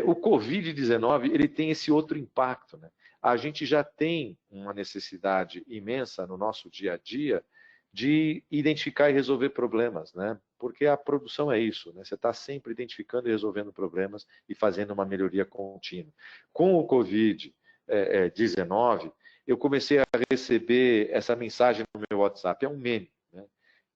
O Covid-19 ele tem esse outro impacto. Né? A gente já tem uma necessidade imensa no nosso dia a dia de identificar e resolver problemas, né? Porque a produção é isso, né? Você está sempre identificando e resolvendo problemas e fazendo uma melhoria contínua. Com o Covid-19, eu comecei a receber essa mensagem no meu WhatsApp, é um meme. Né?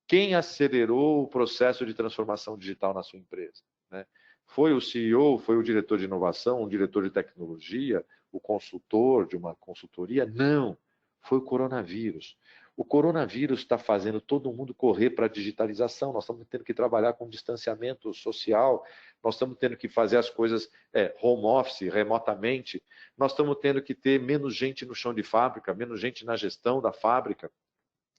Quem acelerou o processo de transformação digital na sua empresa? Né? Foi o CEO, foi o diretor de inovação, o diretor de tecnologia, o consultor de uma consultoria? Não, foi o coronavírus. O coronavírus está fazendo todo mundo correr para a digitalização. Nós estamos tendo que trabalhar com distanciamento social, nós estamos tendo que fazer as coisas home office, remotamente, nós estamos tendo que ter menos gente no chão de fábrica, menos gente na gestão da fábrica.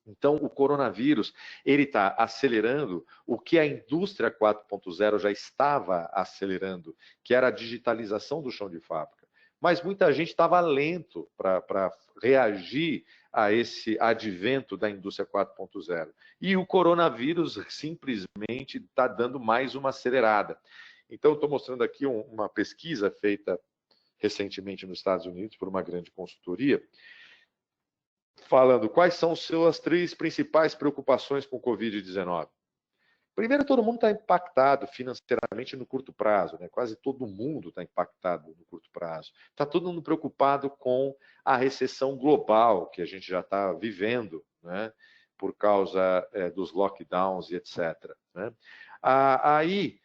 Então, o coronavírus ele está acelerando o que a indústria 4.0 já estava acelerando, que era a digitalização do chão de fábrica. Mas muita gente estava lento para reagir a esse advento da indústria 4.0. E o coronavírus simplesmente está dando mais uma acelerada. Então, estou mostrando aqui uma pesquisa feita recentemente nos Estados Unidos por uma grande consultoria, falando quais são as 3 principais preocupações com o Covid-19. Primeiro, todo mundo está impactado financeiramente no curto prazo, né? Quase todo mundo está impactado no curto prazo. Está todo mundo preocupado com a recessão global que a gente já está vivendo, né? Por causa dos lockdowns e etc. Né? Aí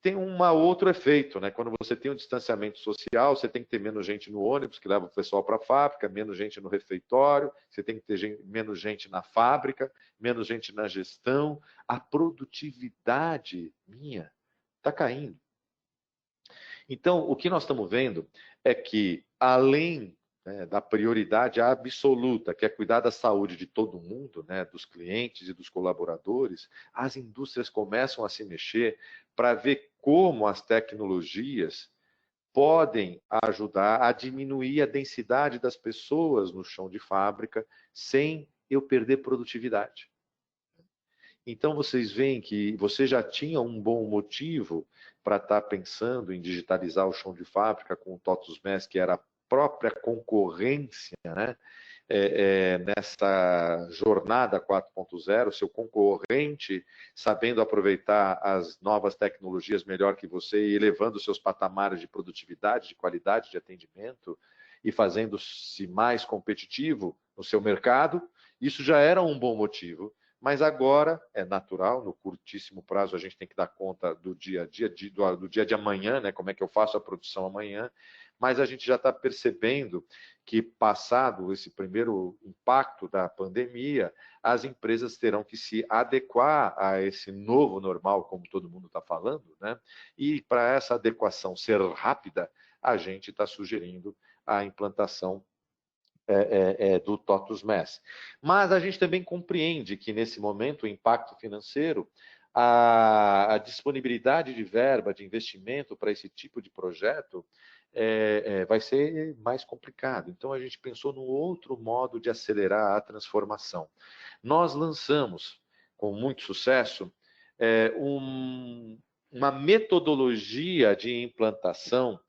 tem um outro efeito, né? Quando você tem um distanciamento social, você tem que ter menos gente no ônibus que leva o pessoal para a fábrica, menos gente no refeitório, você tem que ter menos gente na fábrica, menos gente na gestão. A produtividade minha está caindo. Então, o que nós estamos vendo é que, além, né, da prioridade absoluta, que é cuidar da saúde de todo mundo, né, dos clientes e dos colaboradores, as indústrias começam a se mexer para ver como as tecnologias podem ajudar a diminuir a densidade das pessoas no chão de fábrica sem eu perder produtividade. Então, vocês veem que você já tinha um bom motivo para estar pensando em digitalizar o chão de fábrica com o TOTUS MES, que era a própria concorrência, né? Nessa jornada 4.0, seu concorrente, sabendo aproveitar as novas tecnologias melhor que você e elevando seus patamares de produtividade, de qualidade de atendimento e fazendo-se mais competitivo no seu mercado, isso já era um bom motivo. Mas agora é natural, no curtíssimo prazo a gente tem que dar conta do dia a dia, do dia de amanhã, né? Como é que eu faço a produção amanhã, mas a gente já está percebendo que, passado esse primeiro impacto da pandemia, as empresas terão que se adequar a esse novo normal, como todo mundo está falando, né? E para essa adequação ser rápida, a gente está sugerindo a implantação do TOTUS MES. Mas a gente também compreende que, nesse momento, o impacto financeiro, a disponibilidade de verba, de investimento para esse tipo de projeto vai ser mais complicado. Então, a gente pensou num outro modo de acelerar a transformação. Nós lançamos, com muito sucesso, uma metodologia de implantação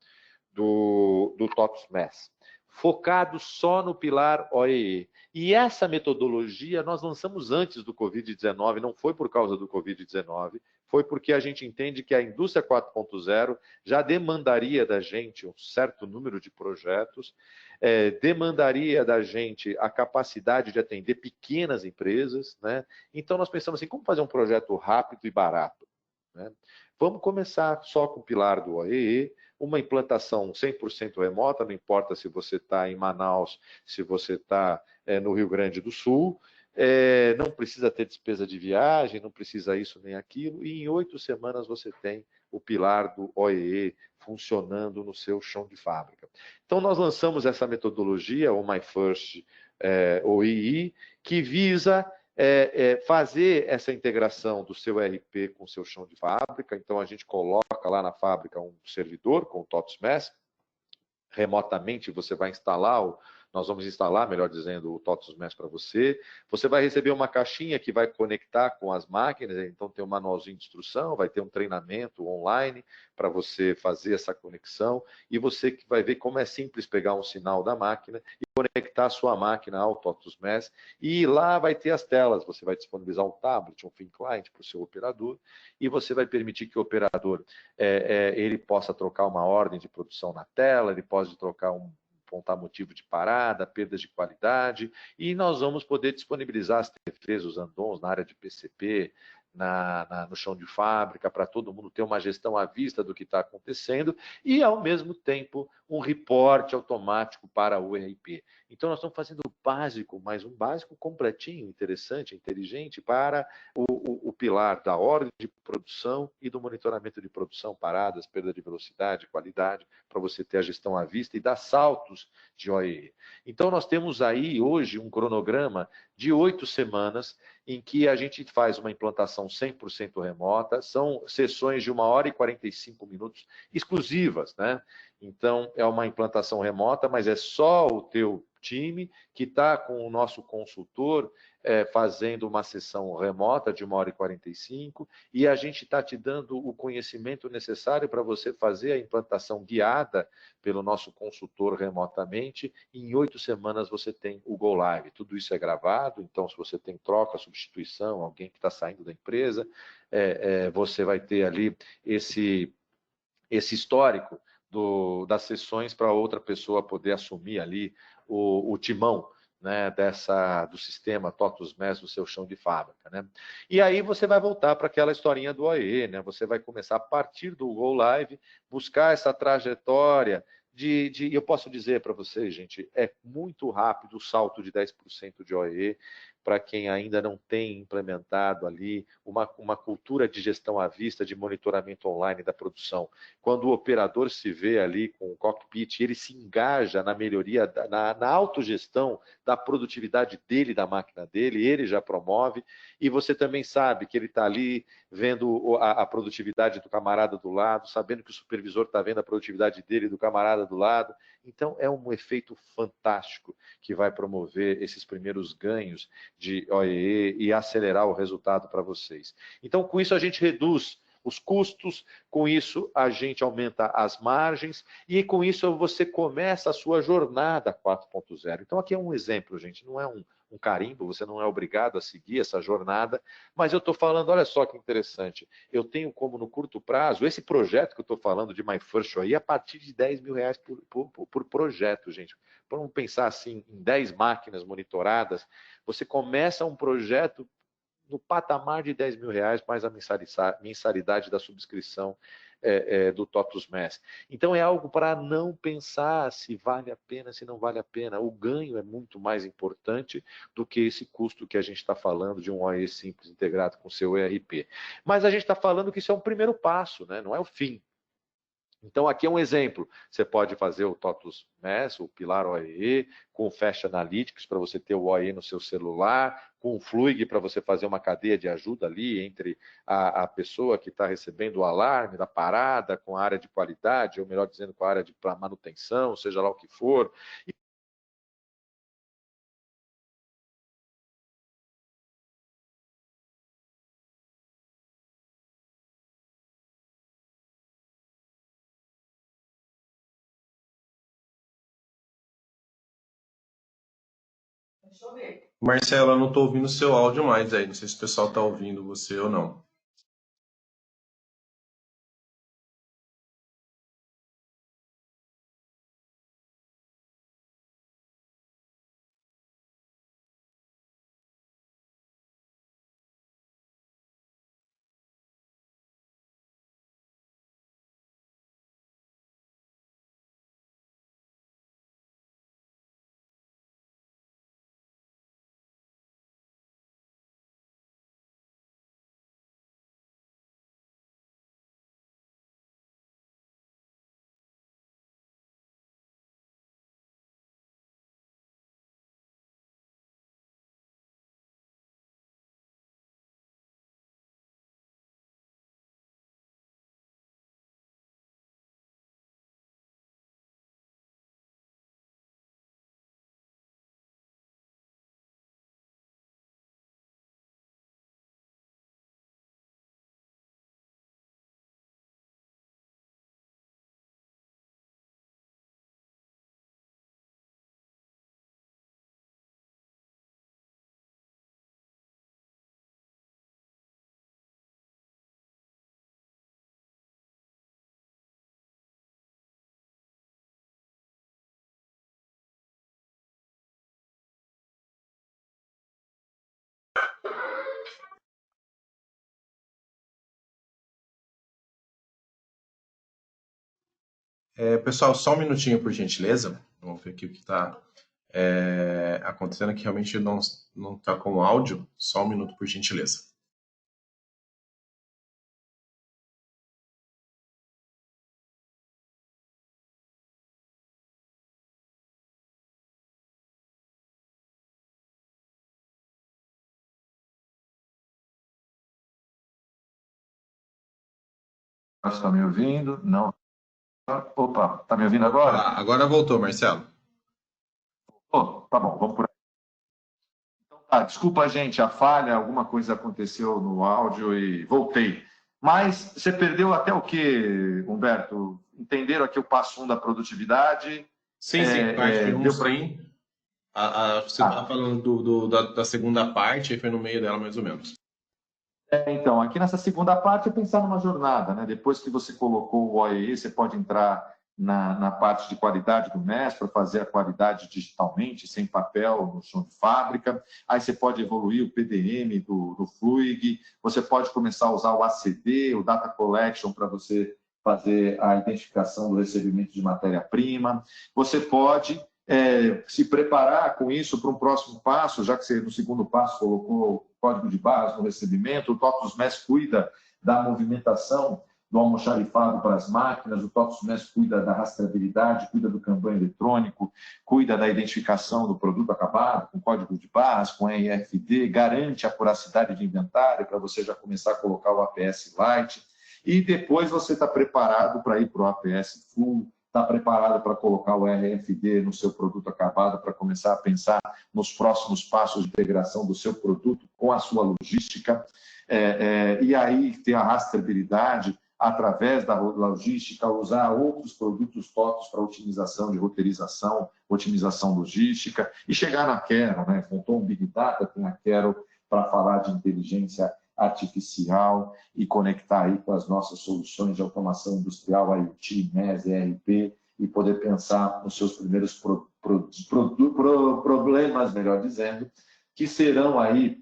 do TOTUS MES, focado só no pilar OEE. E essa metodologia nós lançamos antes do Covid-19, não foi por causa do Covid-19, foi porque a gente entende que a indústria 4.0 já demandaria da gente um certo número de projetos, demandaria da gente a capacidade de atender pequenas empresas, né? Então nós pensamos assim, como fazer um projeto rápido e barato, né? Vamos começar só com o pilar do OEE, uma implantação 100% remota, não importa se você está em Manaus, se você está no Rio Grande do Sul, não precisa ter despesa de viagem, não precisa isso nem aquilo, e em 8 semanas você tem o pilar do OEE funcionando no seu chão de fábrica. Então, nós lançamos essa metodologia, o My First OEE, que visa fazer essa integração do seu ERP com o seu chão de fábrica. Então, a gente coloca lá na fábrica um servidor com o TOTUS MES. Remotamente, você vai instalar, nós vamos instalar, melhor dizendo, o TOTUS MES para você. Você vai receber uma caixinha que vai conectar com as máquinas, então tem um manualzinho de instrução, vai ter um treinamento online para você fazer essa conexão, e você que vai ver como é simples pegar um sinal da máquina e conectar a sua máquina ao TOTUS MES, e lá vai ter as telas, você vai disponibilizar um tablet, um thin client para o seu operador, e você vai permitir que o operador ele possa trocar uma ordem de produção na tela, ele pode trocar apontar motivo de parada, perdas de qualidade, e nós vamos poder disponibilizar as TVs, os andons na área de PCP, no chão de fábrica, para todo mundo ter uma gestão à vista do que está acontecendo e, ao mesmo tempo, um reporte automático para o ERP. Então, nós estamos fazendo o básico, mas um básico completinho, interessante, inteligente, para o pilar da ordem de produção e do monitoramento de produção, paradas, perda de velocidade, qualidade, para você ter a gestão à vista e dar saltos de OEE. Então, nós temos aí, hoje, um cronograma de 8 semanas em que a gente faz uma implantação 100% remota, são sessões de 1h e 45 minutos exclusivas, né? Então, é uma implantação remota, mas é só o teu time que está com o nosso consultor fazendo uma sessão remota de 1h e 45, e a gente está te dando o conhecimento necessário para você fazer a implantação guiada pelo nosso consultor remotamente, e em 8 semanas você tem o Go Live. Tudo isso é gravado, então se você tem troca, substituição, alguém que está saindo da empresa, você vai ter ali esse histórico das sessões para outra pessoa poder assumir ali o timão né, do sistema TOTUS MES no seu chão de fábrica, né? E aí você vai voltar para aquela historinha do OE, né? Você vai começar a partir do Go Live, buscar essa trajetória eu posso dizer para vocês, gente, é muito rápido o salto de 10% de OE para quem ainda não tem implementado ali uma cultura de gestão à vista, de monitoramento online da produção. Quando o operador se vê ali com o cockpit, ele se engaja na melhoria, na autogestão da produtividade dele, da máquina dele, ele já promove, e você também sabe que ele está ali vendo a produtividade do camarada do lado, sabendo que o supervisor está vendo a produtividade dele do camarada do lado. Então, é um efeito fantástico que vai promover esses primeiros ganhos de OEE e acelerar o resultado para vocês. Então, com isso, a gente reduz os custos, com isso a gente aumenta as margens e com isso você começa a sua jornada 4.0. Então aqui é um exemplo, gente, não é um carimbo, você não é obrigado a seguir essa jornada, mas eu estou falando, olha só que interessante, eu tenho como no curto prazo, esse projeto que eu estou falando de My First aí, a partir de R$10.000 por projeto, gente. Vamos pensar assim, em 10 máquinas monitoradas, você começa um projeto no patamar de R$10.000, mais a mensalidade da subscrição do TOTUS MES. Então, é algo para não pensar se vale a pena, se não vale a pena. O ganho é muito mais importante do que esse custo que a gente está falando de um OE simples integrado com seu ERP. Mas a gente está falando que isso é um primeiro passo, né? Não é o fim. Então, aqui é um exemplo. Você pode fazer o TOTUS MES, o Pilar OE, com o Fast Analytics para você ter o OE no seu celular, com o Fluig para você fazer uma cadeia de ajuda ali entre a pessoa que está recebendo o alarme da parada, com a área de qualidade, ou melhor dizendo, com a área de manutenção, seja lá o que for. Marcelo, eu não estou ouvindo o seu áudio mais aí. Não sei se o pessoal está ouvindo você ou não. Pessoal, só um minutinho, por gentileza. Vamos ver aqui o que está acontecendo, que realmente não está com áudio. Só um minuto, por gentileza. Você está me ouvindo? Não. Opa, está me ouvindo agora? Agora voltou, Marcelo. Oh, tá bom, vamos por aí. Então, tá, desculpa, gente, a falha, alguma coisa aconteceu no áudio e voltei. Mas você perdeu até o quê, Humberto? Entenderam aqui o passo 1 da produtividade? Sim, parte 1, deu pra... sim. Você está falando da segunda parte, e foi no meio dela, mais ou menos. Então, aqui nessa segunda parte é pensar numa jornada, né? Depois que você colocou o OEE, você pode entrar na parte de qualidade do MES, para fazer a qualidade digitalmente, sem papel, no chão de fábrica. Aí você pode evoluir o PDM do Fluig, você pode começar a usar o ACD, o Data Collection, para você fazer a identificação do recebimento de matéria-prima. Você pode se preparar com isso para um próximo passo, já que você, no segundo passo, colocou o código de barras no recebimento, o TOTUS MES cuida da movimentação do almoxarifado para as máquinas, o TOTUS MES cuida da rastreabilidade, cuida do Kanban eletrônico, cuida da identificação do produto acabado, com código de barras, com EIFD, garante a acuracidade de inventário para você já começar a colocar o APS Lite, e depois você está preparado para ir para o APS Full, está preparado para colocar o RFD no seu produto acabado, para começar a pensar nos próximos passos de integração do seu produto com a sua logística, e aí ter a rastreabilidade através da logística, usar outros produtos TOTUS para otimização de roteirização, otimização logística, e chegar na Quero, né? Montou um Big Data, tem a Quero para falar de inteligência artificial e conectar aí com as nossas soluções de automação industrial, IoT, MES, ERP, e poder pensar nos seus primeiros problemas, melhor dizendo, que serão aí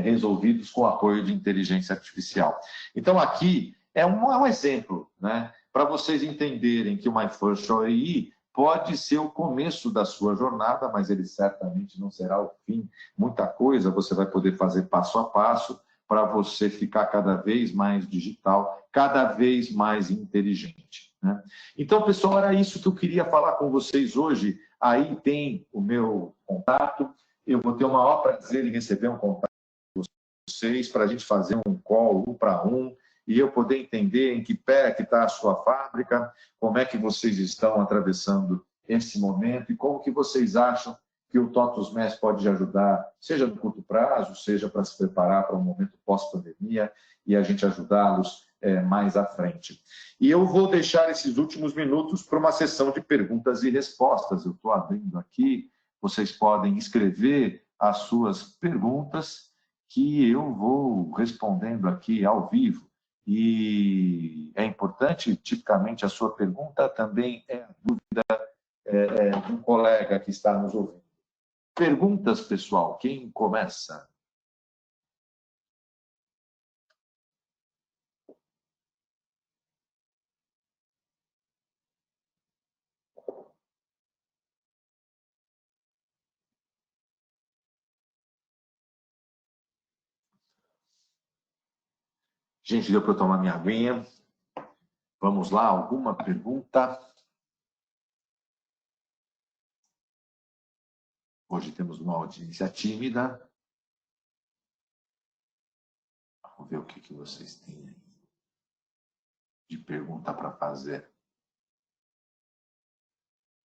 resolvidos com apoio de inteligência artificial. Então, aqui é um exemplo, né, para vocês entenderem que o My First OEI pode ser o começo da sua jornada, mas ele certamente não será o fim. Muita coisa você vai poder fazer passo a passo para você ficar cada vez mais digital, cada vez mais inteligente, né? Então, pessoal, era isso que eu queria falar com vocês hoje. Aí tem o meu contato. Eu vou ter o maior prazer em receber um contato de vocês para a gente fazer um call 1 para 1 e eu poder entender em que pé que está a sua fábrica, como é que vocês estão atravessando esse momento e como que vocês acham que o TOTUS MES pode ajudar, seja no curto prazo, seja para se preparar para um momento pós-pandemia e a gente ajudá-los mais à frente. E eu vou deixar esses últimos minutos para uma sessão de perguntas e respostas. Eu estou abrindo aqui. Vocês podem escrever as suas perguntas que eu vou respondendo aqui ao vivo. E é importante, tipicamente, a sua pergunta também é a dúvida de um colega que está nos ouvindo. Perguntas, pessoal, quem começa? Gente, deu para eu tomar minha aguinha? Vamos lá, alguma pergunta? Hoje temos uma audiência tímida. Vamos ver o que vocês têm de pergunta para fazer.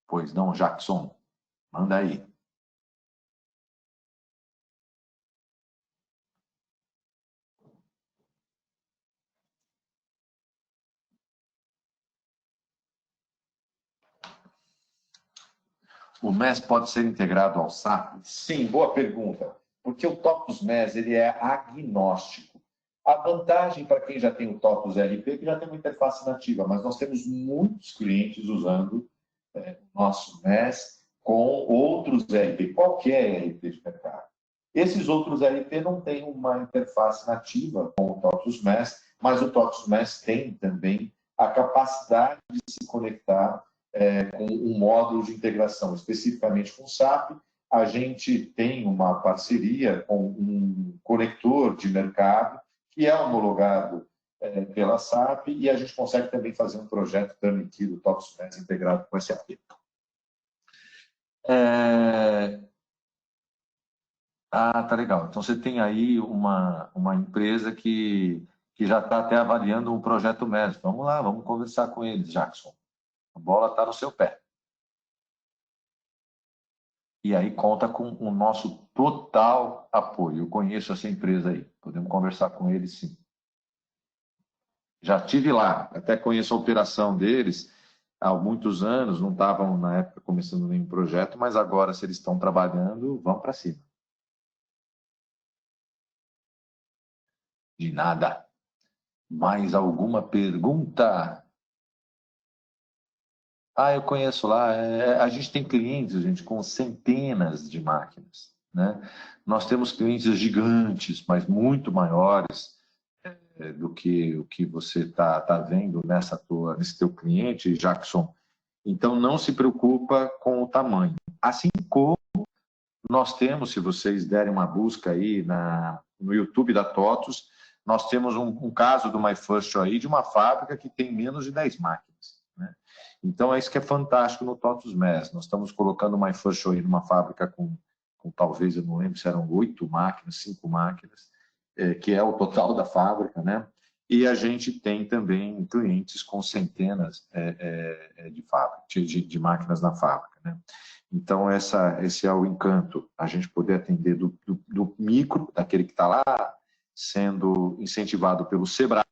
Pois não, Jackson? Manda aí. O MES pode ser integrado ao SAP? Sim, boa pergunta. Porque o TOTUS MES ele é agnóstico. A vantagem para quem já tem o TOTUS ERP é que já tem uma interface nativa, mas nós temos muitos clientes usando o nosso MES com outros ERP, qualquer ERP de mercado. Esses outros ERP não têm uma interface nativa com o TOTUS MES, mas o TOTUS MES tem também a capacidade de se conectar com um módulo de integração, especificamente com o SAP. A gente tem uma parceria com um conector de mercado que é homologado pela SAP e a gente consegue também fazer um projeto turnkey do TOTUS MES integrado com o SAP. Tá legal. Então, você tem aí uma empresa que já está até avaliando um projeto MES. Vamos lá, vamos conversar com eles, Jackson. A bola está no seu pé. E aí conta com o nosso total apoio. Eu conheço essa empresa aí. Podemos conversar com eles, sim. Já estive lá, até conheço a operação deles há muitos anos. Não estavam, na época, começando nenhum projeto, mas agora, se eles estão trabalhando, vão para cima. De nada. Mais alguma pergunta? Eu conheço lá. A gente tem clientes, gente, com centenas de máquinas, né? Nós temos clientes gigantes, mas muito maiores do que o que você está vendo nesse teu cliente, Jackson. Então, não se preocupa com o tamanho. Assim como nós temos, se vocês derem uma busca aí no YouTube da TOTUS, nós temos um caso do MyFirst aí de uma fábrica que tem menos de 10 máquinas, né? Então, é isso que é fantástico no TOTUS MES. Nós estamos colocando o MyFirst aí numa fábrica com talvez, eu não lembro se eram 8 máquinas, 5 máquinas, que é o total da fábrica, né? E a gente tem também clientes com centenas de máquinas na fábrica, né? Então, esse é o encanto, a gente poder atender do micro, daquele que está lá, sendo incentivado pelo Sebrae,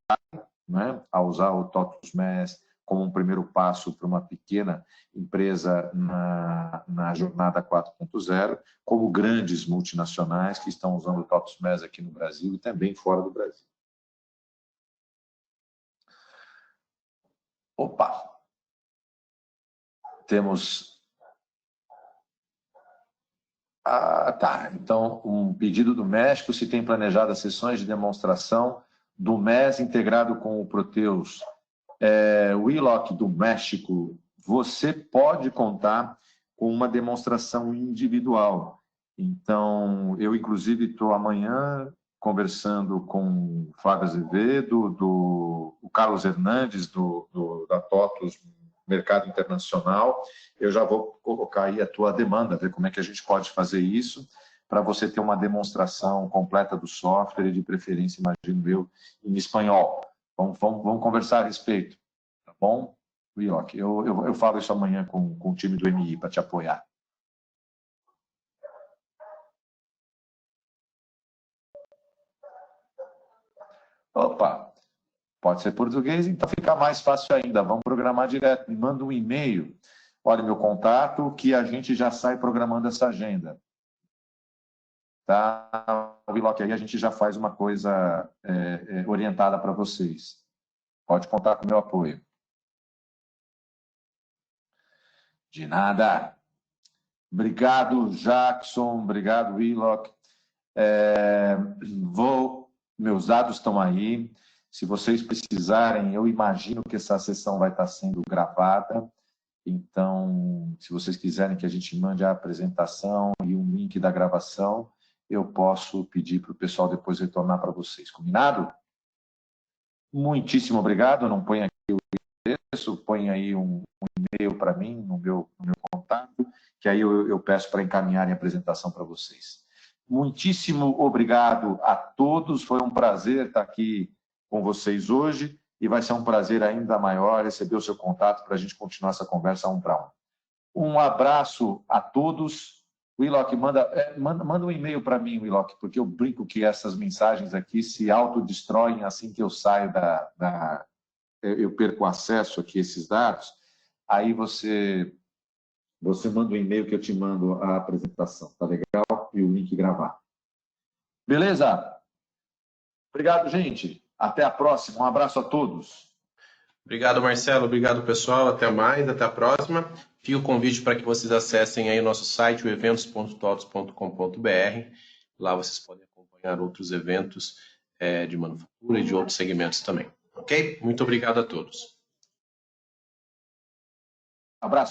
né, a usar o TOTUS MES como um primeiro passo para uma pequena empresa na jornada 4.0, como grandes multinacionais que estão usando o TOTUS MES aqui no Brasil e também fora do Brasil. Opa! Temos... tá. Então, um pedido do México, se tem planejado as sessões de demonstração do MES integrado com o Proteus. O Wheelock do México, você pode contar com uma demonstração individual. Então, eu, inclusive, estou amanhã conversando com o Flávio Azevedo, o Carlos Hernandes, da TOTUS Mercado Internacional. Eu já vou colocar aí a tua demanda, ver como é que a gente pode fazer isso, para você ter uma demonstração completa do software e, de preferência, imagino eu, em espanhol. Vamos conversar a respeito, tá bom? Wheelock, eu falo isso amanhã com o time do MI para te apoiar. Opa, pode ser português, então fica mais fácil ainda. Vamos programar direto. Me manda um e-mail. Olha, meu contato, que a gente já sai programando essa agenda. Tá? O Wheelock, aí a gente já faz uma coisa orientada para vocês. Pode contar com o meu apoio. De nada. Obrigado, Jackson. Obrigado, Wheelock. Meus dados estão aí. Se vocês precisarem, eu imagino que essa sessão vai estar sendo gravada. Então, se vocês quiserem que a gente mande a apresentação e um link da gravação, eu posso pedir para o pessoal depois retornar para vocês. Combinado? Muitíssimo obrigado. Não põe aqui o endereço, põe aí um e-mail para mim, no meu contato, que aí eu peço para encaminharem a apresentação para vocês. Muitíssimo obrigado a todos. Foi um prazer estar aqui com vocês hoje e vai ser um prazer ainda maior receber o seu contato para a gente continuar essa conversa um para um. Um abraço a todos. Wheelock, manda um e-mail para mim, Wheelock, porque eu brinco que essas mensagens aqui se autodestroem assim que eu saio eu perco acesso aqui a esses dados. Aí você manda um e-mail que eu te mando a apresentação, tá legal? E o link gravar. Beleza? Obrigado, gente. Até a próxima. Um abraço a todos. Obrigado, Marcelo. Obrigado, pessoal. Até mais. Até a próxima. Fica o convite para que vocês acessem aí o nosso site, o eventos.totus.com.br. Lá vocês podem acompanhar outros eventos de manufatura e de outros segmentos também. Ok? Muito obrigado a todos. Abraço.